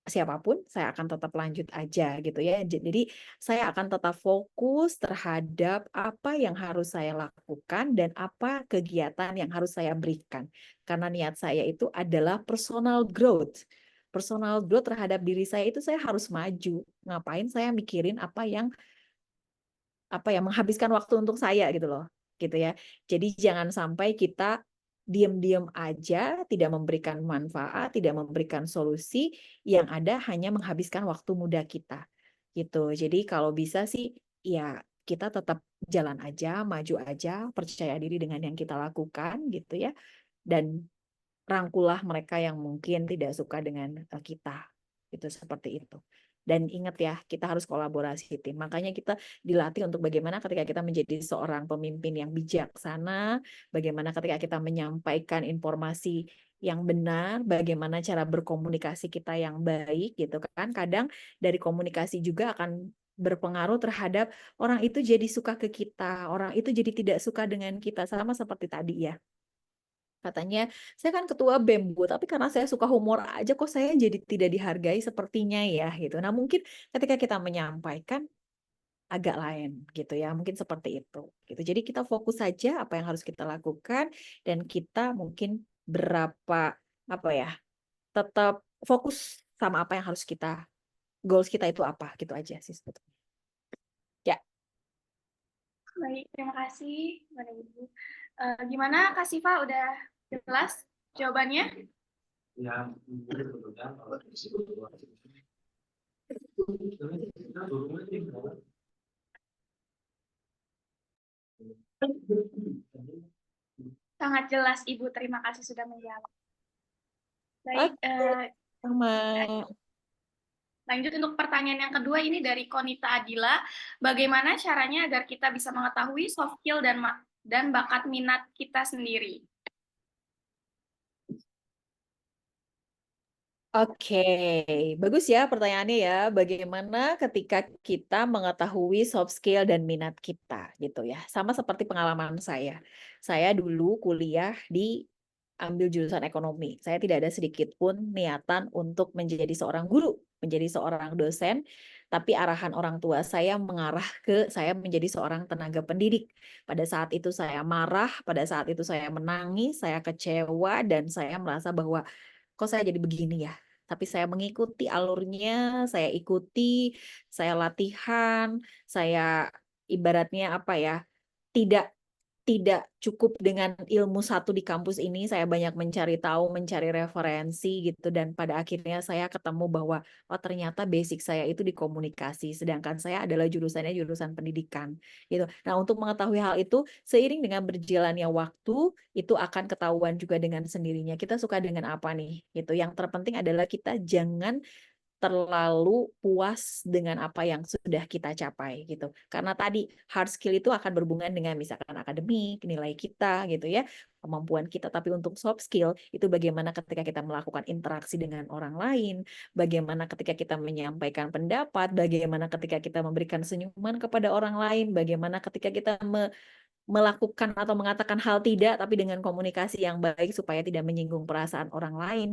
siapapun, saya akan tetap lanjut aja gitu ya. Jadi saya akan tetap fokus terhadap apa yang harus saya lakukan dan apa kegiatan yang harus saya berikan. Karena niat saya itu adalah personal growth. Personal growth terhadap diri saya itu saya harus maju. Ngapain saya mikirin apa yang menghabiskan waktu untuk saya gitu loh. Gitu ya. Jadi jangan sampai kita diam-diam aja, tidak memberikan manfaat, tidak memberikan solusi, yang ada hanya menghabiskan waktu muda kita. Gitu. Jadi kalau bisa sih ya kita tetap jalan aja, maju aja, percaya diri dengan yang kita lakukan gitu ya. Dan rangkulah mereka yang mungkin tidak suka dengan kita. Itu seperti itu. Dan ingat ya, kita harus kolaborasi tim. Makanya kita dilatih untuk bagaimana ketika kita menjadi seorang pemimpin yang bijaksana, bagaimana ketika kita menyampaikan informasi yang benar, bagaimana cara berkomunikasi kita yang baik gitu kan. Kadang dari komunikasi juga akan berpengaruh terhadap orang itu jadi suka ke kita, orang itu jadi tidak suka dengan kita, sama seperti tadi ya. Katanya, saya kan ketua BEM, Bu, tapi karena saya suka humor aja kok saya jadi tidak dihargai sepertinya ya, gitu. Nah, mungkin ketika kita menyampaikan agak lain gitu ya, mungkin seperti itu. Gitu. Jadi kita fokus saja apa yang harus kita lakukan dan kita mungkin tetap fokus sama apa yang harus goals kita itu apa, gitu aja sih sebetulnya. Ya. Baik, terima kasih, Mbak Ibu. Gimana Kak Siva, udah jelas jawabannya? Ya, Sangat jelas Ibu, terima kasih sudah menjawab. Baik, Sama. lanjut untuk pertanyaan yang kedua ini dari Konita Adila. Bagaimana caranya agar kita bisa mengetahui soft skill dan bakat minat kita sendiri? Oke, bagus ya pertanyaannya ya. Bagaimana ketika kita mengetahui soft skill dan minat kita gitu ya. Sama seperti pengalaman saya. Saya dulu kuliah ambil jurusan ekonomi. Saya tidak ada sedikit pun niatan untuk menjadi seorang guru, menjadi seorang dosen, tapi arahan orang tua saya mengarah ke saya menjadi seorang tenaga pendidik. Pada saat itu saya marah, pada saat itu saya menangis, saya kecewa dan saya merasa bahwa kok saya jadi begini ya. Tapi saya mengikuti alurnya, saya ikuti, saya latihan, saya ibaratnya tidak cukup dengan ilmu satu di kampus ini, saya banyak mencari tahu, mencari referensi gitu, dan pada akhirnya saya ketemu bahwa oh ternyata basic saya itu di komunikasi, sedangkan saya adalah jurusannya jurusan pendidikan gitu. Nah, untuk mengetahui hal itu seiring dengan berjalannya waktu itu akan ketahuan juga dengan sendirinya. Kita suka dengan apa nih gitu. Yang terpenting adalah kita jangan terlalu puas dengan apa yang sudah kita capai gitu. Karena tadi hard skill itu akan berhubungan dengan misalkan akademik, nilai kita gitu ya, kemampuan kita. Tapi untuk soft skill itu bagaimana ketika kita melakukan interaksi dengan orang lain, bagaimana ketika kita menyampaikan pendapat, bagaimana ketika kita memberikan senyuman kepada orang lain, bagaimana ketika kita melakukan atau mengatakan hal tidak tapi dengan komunikasi yang baik supaya tidak menyinggung perasaan orang lain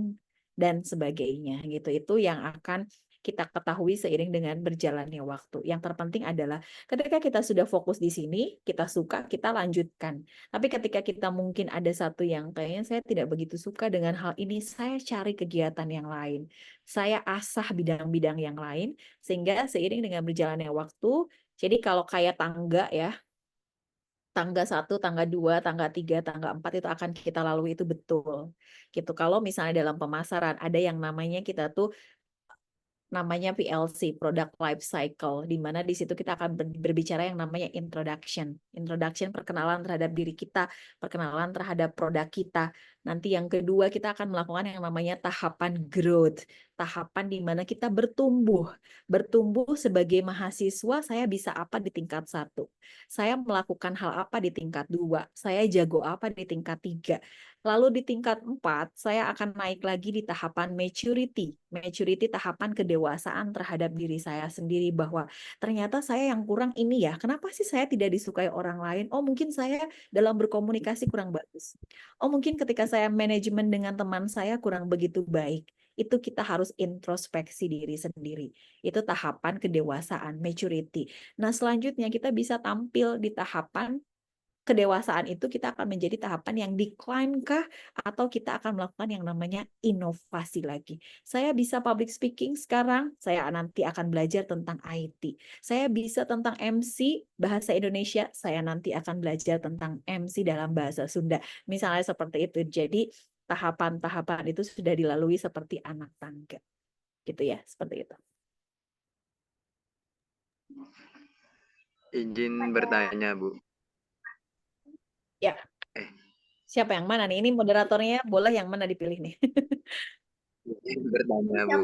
dan sebagainya gitu. Itu yang akan kita ketahui seiring dengan berjalannya waktu. Yang terpenting adalah ketika kita sudah fokus di sini, kita suka, kita lanjutkan. Tapi ketika kita mungkin ada satu yang kayaknya saya tidak begitu suka dengan hal ini, saya cari kegiatan yang lain. Saya asah bidang-bidang yang lain sehingga seiring dengan berjalannya waktu, jadi kalau kayak tangga ya, tangga 1, tangga 2, tangga 3, tangga 4 itu akan kita lalui itu betul. Gitu. Kalau misalnya dalam pemasaran ada yang namanya kita tuh namanya PLC, Product Life Cycle, di mana di situ kita akan berbicara yang namanya introduction. Introduction, perkenalan terhadap diri kita, perkenalan terhadap produk kita. Nanti yang kedua kita akan melakukan yang namanya tahapan growth. Tahapan di mana kita bertumbuh. Bertumbuh sebagai mahasiswa, saya bisa apa di tingkat 1. Saya melakukan hal apa di tingkat 2. Saya jago apa di tingkat 3. Lalu di tingkat 4, saya akan naik lagi di tahapan maturity. Maturity tahapan kedewasaan terhadap diri saya sendiri bahwa ternyata saya yang kurang ini ya. Kenapa sih saya tidak disukai orang lain? Oh, mungkin saya dalam berkomunikasi kurang bagus. Oh, mungkin ketika saya manajemen dengan teman saya kurang begitu baik. Itu kita harus introspeksi diri sendiri. Itu tahapan kedewasaan, maturity. Nah, selanjutnya kita bisa tampil di tahapan kedewasaan itu kita akan menjadi tahapan yang decline kah atau kita akan melakukan yang namanya inovasi lagi. Saya bisa public speaking sekarang, saya nanti akan belajar tentang IT. Saya bisa tentang MC bahasa Indonesia, saya nanti akan belajar tentang MC dalam bahasa Sunda. Misalnya seperti itu. Jadi tahapan-tahapan itu sudah dilalui seperti anak tangga. Gitu ya, seperti itu. Izin bertanya, Bu. Ya. Siapa yang mana nih? Ini moderatornya boleh yang mana dipilih nih? Izin bertanya, Bu.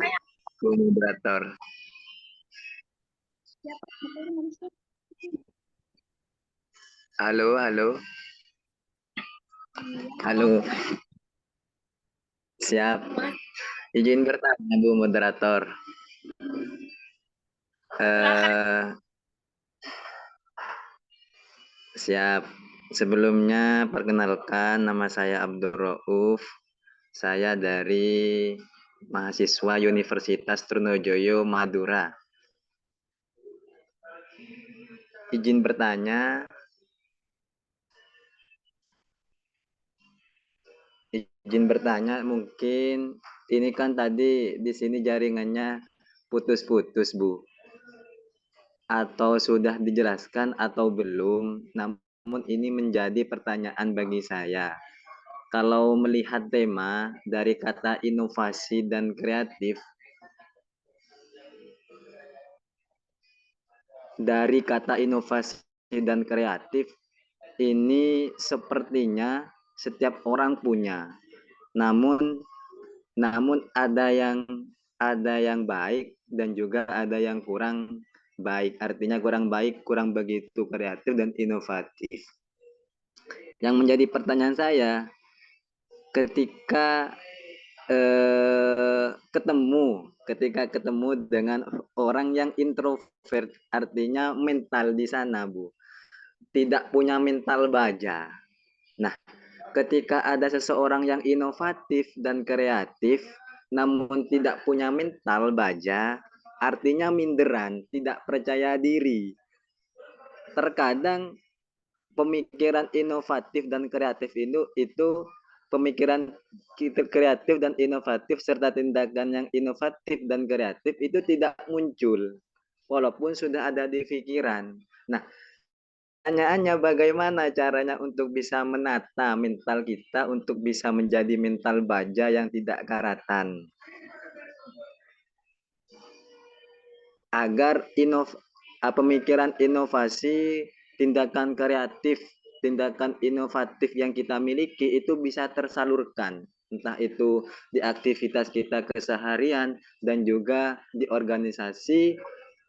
Bu moderator. Halo, halo. Halo. Siap. Izin bertanya, Bu moderator. Siap. Sebelumnya perkenalkan, nama saya Abdul Rauf. Saya dari mahasiswa Universitas Trunojoyo Madura. Izin bertanya. Izin bertanya, mungkin ini kan tadi di sini jaringannya putus-putus, Bu. Atau sudah dijelaskan atau belum, namun ini menjadi pertanyaan bagi saya. Kalau melihat tema dari kata inovasi dan kreatif, ini sepertinya setiap orang punya. Namun ada yang baik dan juga ada yang kurang baik. Artinya kurang baik, kurang begitu kreatif dan inovatif. Yang menjadi pertanyaan saya, ketika ketemu dengan orang yang introvert, artinya mental di sana, Bu, tidak punya mental baja. Nah, ketika ada seseorang yang inovatif dan kreatif, namun tidak punya mental baja, artinya minderan, tidak percaya diri. Terkadang pemikiran inovatif dan kreatif itu pemikiran kreatif dan inovatif serta tindakan yang inovatif dan kreatif itu tidak muncul walaupun sudah ada di pikiran. Nah, pertanyaannya bagaimana caranya untuk bisa menata mental kita untuk bisa menjadi mental baja yang tidak karatan, agar pemikiran inovasi, tindakan kreatif, tindakan inovatif yang kita miliki itu bisa tersalurkan entah itu di aktivitas kita keseharian dan juga di organisasi,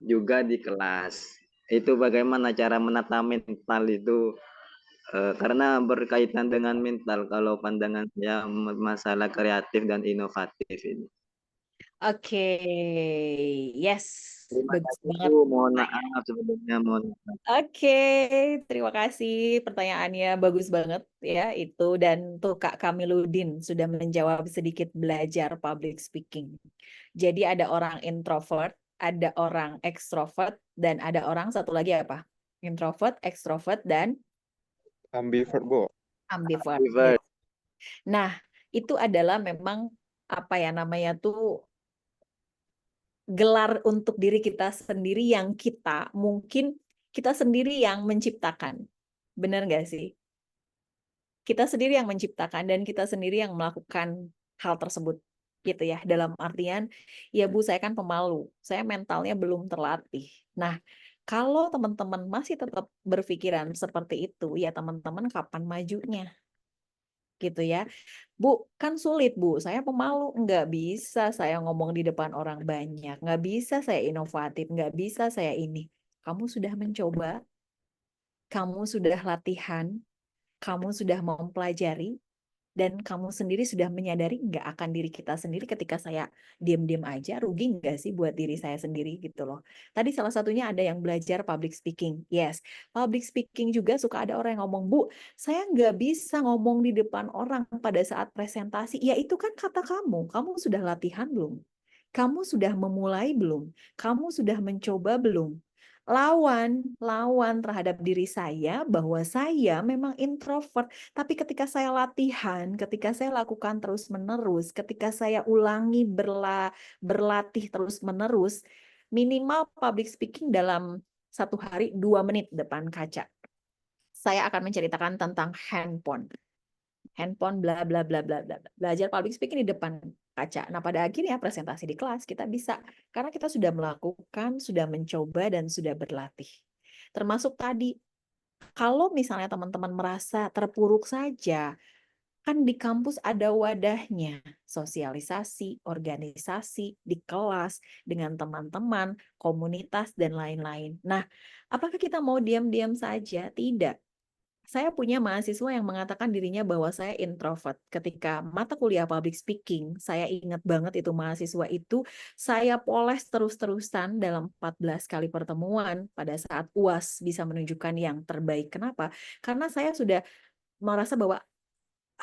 juga di kelas. Itu bagaimana cara menata mental itu, karena berkaitan dengan mental kalau pandangan saya masalah kreatif dan inovatif ini. Oke, yes, Terima bagus kasih banget. Bu, mohon maaf sebelumnya, mohon maaf. Oke, terima kasih. Pertanyaannya bagus banget ya itu, dan tuh Kak Kamiludin sudah menjawab sedikit belajar public speaking. Jadi ada orang introvert, ada orang extrovert, dan ada orang satu lagi apa? Introvert, extrovert, dan Ambivert, Bu. ambivert. Ambivert. Yes. Nah, itu adalah memang apa ya namanya tuh gelar untuk diri kita sendiri yang mungkin kita sendiri yang menciptakan. Benar nggak sih? Kita sendiri yang menciptakan dan kita sendiri yang melakukan hal tersebut. Gitu ya. Dalam artian, ya Bu, saya kan pemalu. Saya mentalnya belum terlatih. Nah, kalau teman-teman masih tetap berpikiran seperti itu, ya teman-teman kapan majunya? Gitu ya. Bu, kan sulit Bu, saya pemalu, nggak bisa saya ngomong di depan orang banyak, nggak bisa saya inovatif, nggak bisa saya ini. Kamu sudah mencoba, kamu sudah latihan, kamu sudah mempelajari, dan kamu sendiri sudah menyadari nggak akan diri kita sendiri ketika saya diam-diam aja, rugi nggak sih buat diri saya sendiri gitu loh. Tadi salah satunya ada yang belajar public speaking. Yes, public speaking juga suka ada orang yang ngomong, Bu, saya nggak bisa ngomong di depan orang pada saat presentasi. Ya itu kan kata kamu sudah latihan belum? Kamu sudah memulai belum? Kamu sudah mencoba belum? Lawan terhadap diri saya bahwa saya memang introvert. Tapi ketika saya latihan, ketika saya lakukan terus-menerus, ketika saya ulangi berlatih terus-menerus, minimal public speaking dalam 1 hari 2 menit depan kaca. Saya akan menceritakan tentang handphone bla bla bla bla bla. Belajar public speaking di depan kaca. Nah, pada akhirnya presentasi di kelas kita bisa karena kita sudah melakukan, sudah mencoba dan sudah berlatih. Termasuk tadi kalau misalnya teman-teman merasa terpuruk saja, kan di kampus ada wadahnya, sosialisasi, organisasi, di kelas, dengan teman-teman, komunitas, dan lain-lain. Nah, apakah kita mau diam-diam saja? Tidak. Saya punya mahasiswa yang mengatakan dirinya bahwa saya introvert. Ketika mata kuliah public speaking, saya ingat banget itu mahasiswa itu, saya poles terus-terusan dalam 14 kali pertemuan pada saat UAS bisa menunjukkan yang terbaik. Kenapa? Karena saya sudah merasa bahwa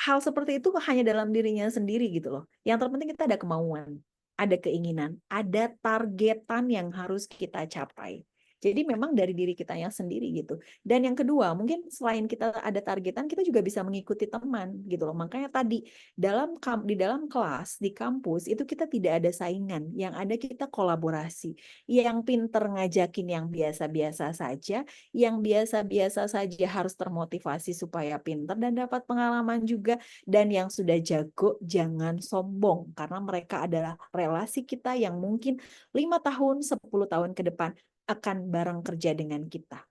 hal seperti itu hanya dalam dirinya sendiri gitu loh. Yang terpenting kita ada kemauan, ada keinginan, ada targetan yang harus kita capai. Jadi memang dari diri kitanya sendiri gitu. Dan yang kedua, mungkin selain kita ada targetan, kita juga bisa mengikuti teman gitu loh. Makanya tadi di dalam kelas, di kampus itu kita tidak ada saingan, yang ada kita kolaborasi. Yang pinter ngajakin yang biasa-biasa saja, yang biasa-biasa saja harus termotivasi supaya pinter dan dapat pengalaman juga. Dan yang sudah jago jangan sombong, karena mereka adalah relasi kita yang mungkin 5 tahun, 10 tahun ke depan akan bareng kerja dengan kita.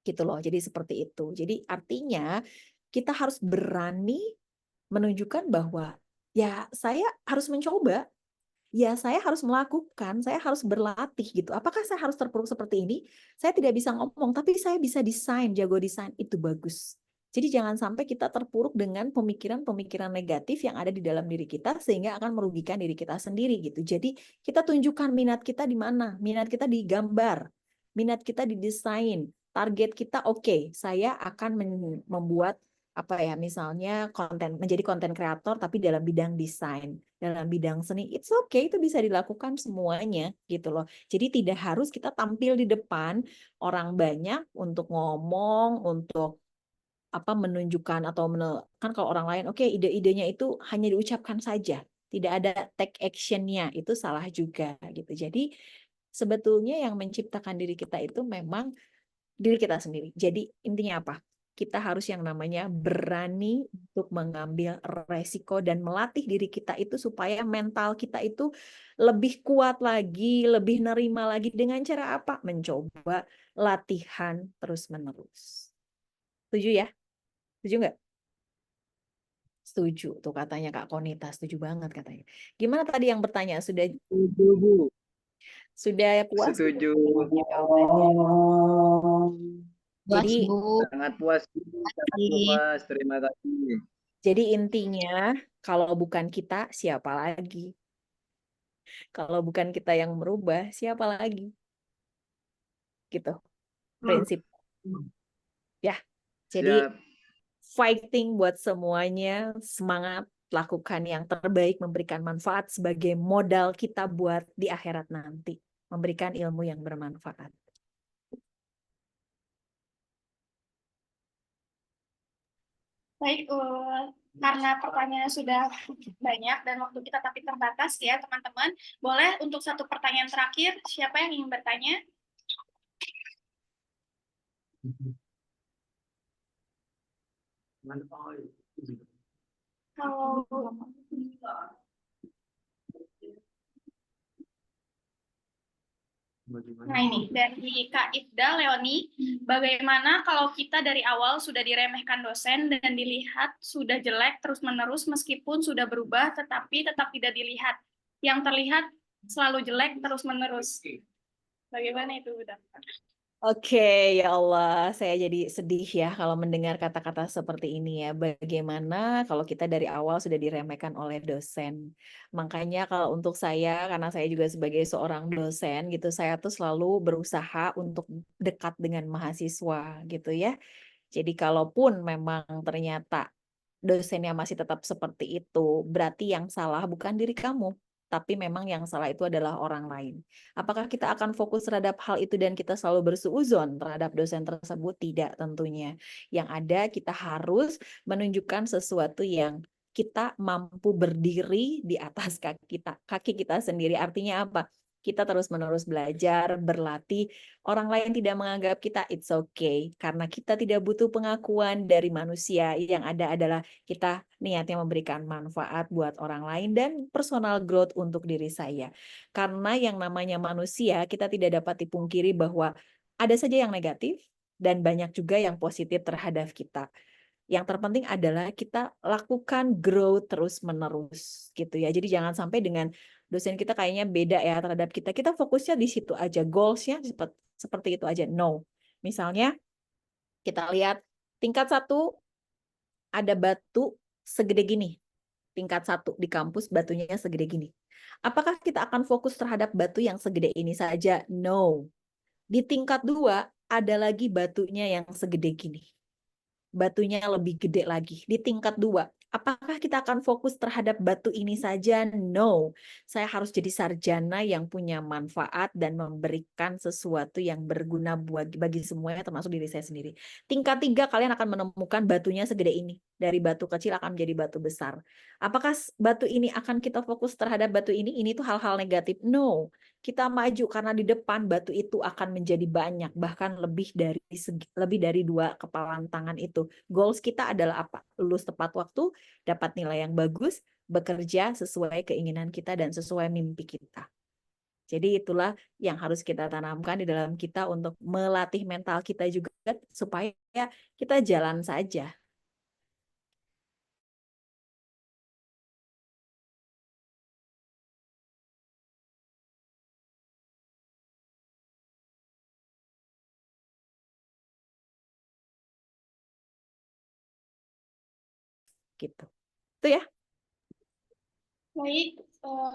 Gitu loh. Jadi seperti itu. Jadi artinya kita harus berani menunjukkan bahwa ya saya harus mencoba, ya saya harus melakukan, saya harus berlatih gitu. Apakah saya harus terpuruk seperti ini? Saya tidak bisa ngomong, tapi saya bisa desain, jago desain, itu bagus. Jadi jangan sampai kita terpuruk dengan pemikiran-pemikiran negatif yang ada di dalam diri kita sehingga akan merugikan diri kita sendiri gitu. Jadi kita tunjukkan minat kita di mana, minat kita di gambar, minat kita di desain, target kita oke, saya akan membuat apa ya misalnya menjadi konten kreator tapi dalam bidang desain, dalam bidang seni, it's okay, itu bisa dilakukan semuanya gitu loh. Jadi tidak harus kita tampil di depan orang banyak untuk ngomong, untuk menunjukkan atau kan kalau orang lain oke, ide-idenya itu hanya diucapkan saja, tidak ada take action-nya, itu salah juga gitu. Jadi sebetulnya yang menciptakan diri kita itu memang diri kita sendiri. Jadi intinya apa? Kita harus yang namanya berani untuk mengambil resiko dan melatih diri kita itu supaya mental kita itu lebih kuat lagi, lebih nerima lagi. Dengan cara apa? Mencoba latihan terus-menerus. Setuju ya? Setuju nggak? Setuju tuh katanya Kak Konita, setuju banget katanya. Gimana tadi yang bertanya? Sudah Setuju, Bu. puas? Setuju. Jawabannya. Puas, Jadi Bu. Sangat puas, Bu. Sangat puas. Terima kasih. Jadi intinya, kalau bukan kita, siapa lagi? Kalau bukan kita yang merubah, siapa lagi? Gitu, prinsip. Ya, jadi Siap. fighting buat semuanya, semangat, lakukan yang terbaik, memberikan manfaat sebagai modal kita buat di akhirat nanti. Memberikan ilmu yang bermanfaat. Baik, karena pertanyaannya sudah banyak dan waktu kita tapi terbatas ya teman-teman. Boleh untuk satu pertanyaan terakhir, siapa yang ingin bertanya? Kalau Nah ini dari Kak Ifda Leoni, bagaimana kalau kita dari awal sudah diremehkan dosen dan dilihat sudah jelek terus-menerus meskipun sudah berubah tetapi tetap tidak dilihat. Yang terlihat selalu jelek terus-menerus. Bagaimana itu, Bu? Oke, ya Allah, saya jadi sedih ya kalau mendengar kata-kata seperti ini ya. Bagaimana kalau kita dari awal sudah diremehkan oleh dosen. Makanya kalau untuk saya, karena saya juga sebagai seorang dosen gitu, saya tuh selalu berusaha untuk dekat dengan mahasiswa gitu ya. Jadi kalaupun memang ternyata dosennya masih tetap seperti itu, berarti yang salah bukan diri kamu, tapi memang yang salah itu adalah orang lain. Apakah kita akan fokus terhadap hal itu dan kita selalu bersuuzon terhadap dosen tersebut? Tidak tentunya. Yang ada kita harus menunjukkan sesuatu yang kita mampu berdiri di atas kaki kita sendiri. Artinya apa? Kita terus-menerus belajar, berlatih. Orang lain tidak menganggap kita, it's okay. Karena kita tidak butuh pengakuan dari manusia. Yang ada adalah kita niatnya memberikan manfaat buat orang lain dan personal growth untuk diri saya. Karena yang namanya manusia, kita tidak dapat dipungkiri bahwa ada saja yang negatif dan banyak juga yang positif terhadap kita. Yang terpenting adalah kita lakukan grow terus-menerus gitu ya. Jadi jangan sampai dengan dosen kita kayaknya beda ya terhadap kita. Kita fokusnya di situ aja, goals-nya seperti itu aja. No. Misalnya kita lihat tingkat 1 ada batu segede gini. Tingkat 1 di kampus batunya segede gini. Apakah kita akan fokus terhadap batu yang segede ini saja? No. Di tingkat 2 ada lagi batunya yang segede gini. Batunya lebih gede lagi. Di tingkat 2, apakah kita akan fokus terhadap batu ini saja? No. Saya harus jadi sarjana yang punya manfaat dan memberikan sesuatu yang berguna bagi semuanya, termasuk diri saya sendiri. Tingkat 3, kalian akan menemukan batunya segede ini. Dari batu kecil akan menjadi batu besar. Apakah batu ini akan kita fokus terhadap batu ini? Ini tuh hal-hal negatif. No. Kita maju karena di depan batu itu akan menjadi banyak, bahkan lebih dari 2 kepalan tangan itu. Goals kita adalah apa? Lulus tepat waktu, dapat nilai yang bagus, bekerja sesuai keinginan kita dan sesuai mimpi kita. Jadi itulah yang harus kita tanamkan di dalam kita untuk melatih mental kita juga supaya kita jalan saja. Gitu. Itu ya. Baik,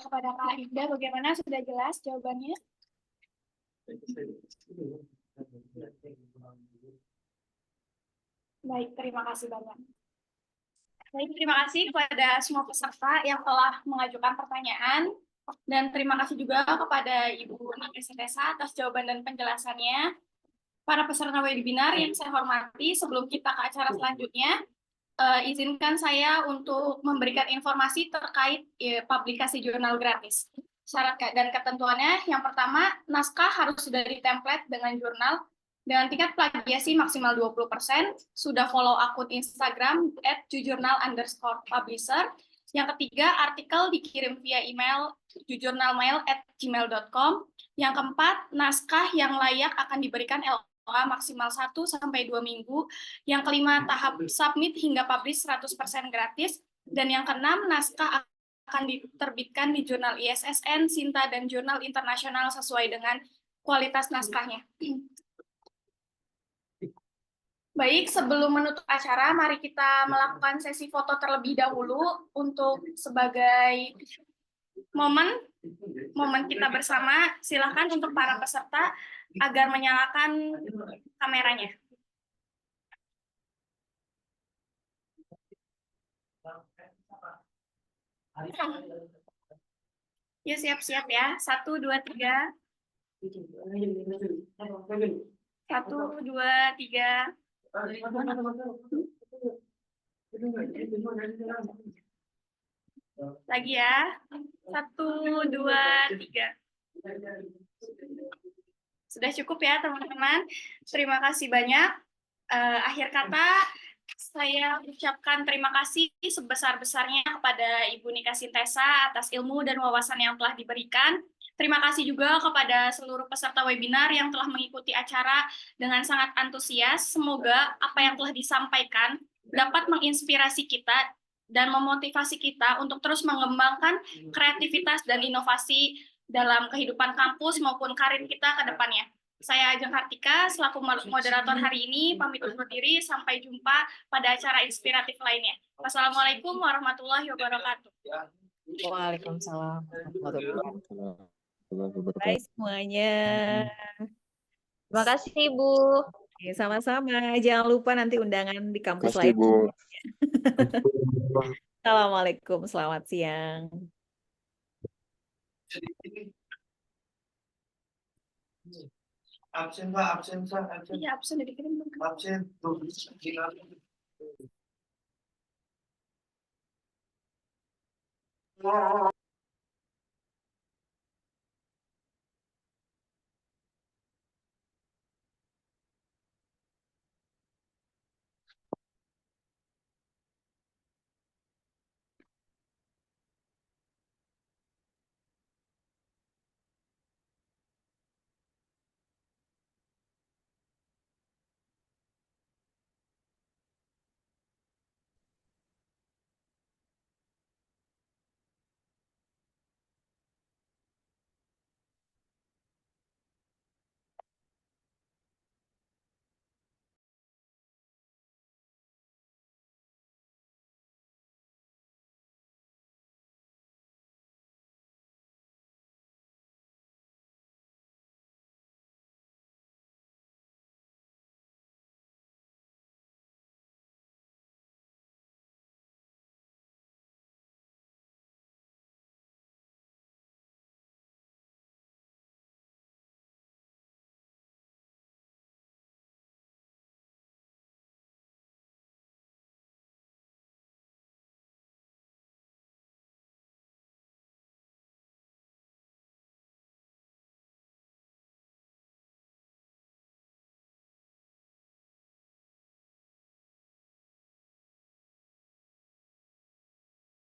kepada Kak Ifda, bagaimana? Sudah jelas jawabannya? Baik, terima kasih banyak. Baik, terima kasih kepada semua peserta yang telah mengajukan pertanyaan. Dan terima kasih juga kepada Ibu Nike Tessa atas jawaban dan penjelasannya. Para peserta webinar yang saya hormati, sebelum kita ke acara selanjutnya, izinkan saya untuk memberikan informasi terkait publikasi jurnal gratis. Syarat dan ketentuannya, yang pertama, naskah harus sudah di-template dengan jurnal dengan tingkat plagiasi maksimal 20%, sudah follow akun Instagram @jujurnal_publisher. Yang ketiga, artikel dikirim via email jujurnalmail@gmail.com. Yang keempat, naskah yang layak akan diberikan LOA maksimal 1-2 minggu. Yang kelima, tahap submit hingga publish 100% gratis. Dan yang keenam, naskah akan diterbitkan di jurnal ISSN, Sinta, dan jurnal internasional sesuai dengan kualitas naskahnya. Baik, sebelum menutup acara, mari kita melakukan sesi foto terlebih dahulu untuk sebagai momen kita bersama. Silakan untuk para peserta agar menyalakan kameranya. Ya, siap-siap ya. 1, 2, 3. 1, 2, 3. Lagi ya. 1, 2, 3. Sudah cukup ya, teman-teman. Terima kasih banyak. Akhir kata, saya ucapkan terima kasih sebesar-besarnya kepada Ibu Nika Sintesa atas ilmu dan wawasan yang telah diberikan. Terima kasih juga kepada seluruh peserta webinar yang telah mengikuti acara dengan sangat antusias. Semoga apa yang telah disampaikan dapat menginspirasi kita dan memotivasi kita untuk terus mengembangkan kreativitas dan inovasi dalam kehidupan kampus maupun karir kita ke depannya. Saya Ajeng Kartika, selaku moderator hari ini, pamit undur diri, sampai jumpa pada acara inspiratif lainnya. Wassalamualaikum warahmatullahi wabarakatuh. Waalaikumsalam warahmatullahi wabarakatuh. Bye semuanya. Terima kasih, Bu. Oke, sama-sama. Jangan lupa nanti undangan di kampus Makasih, lain. Bu. Assalamualaikum, selamat siang. Absen Pak, absen Pak, absen. Iya, absen udah dikirim belum? Absen. Tuh,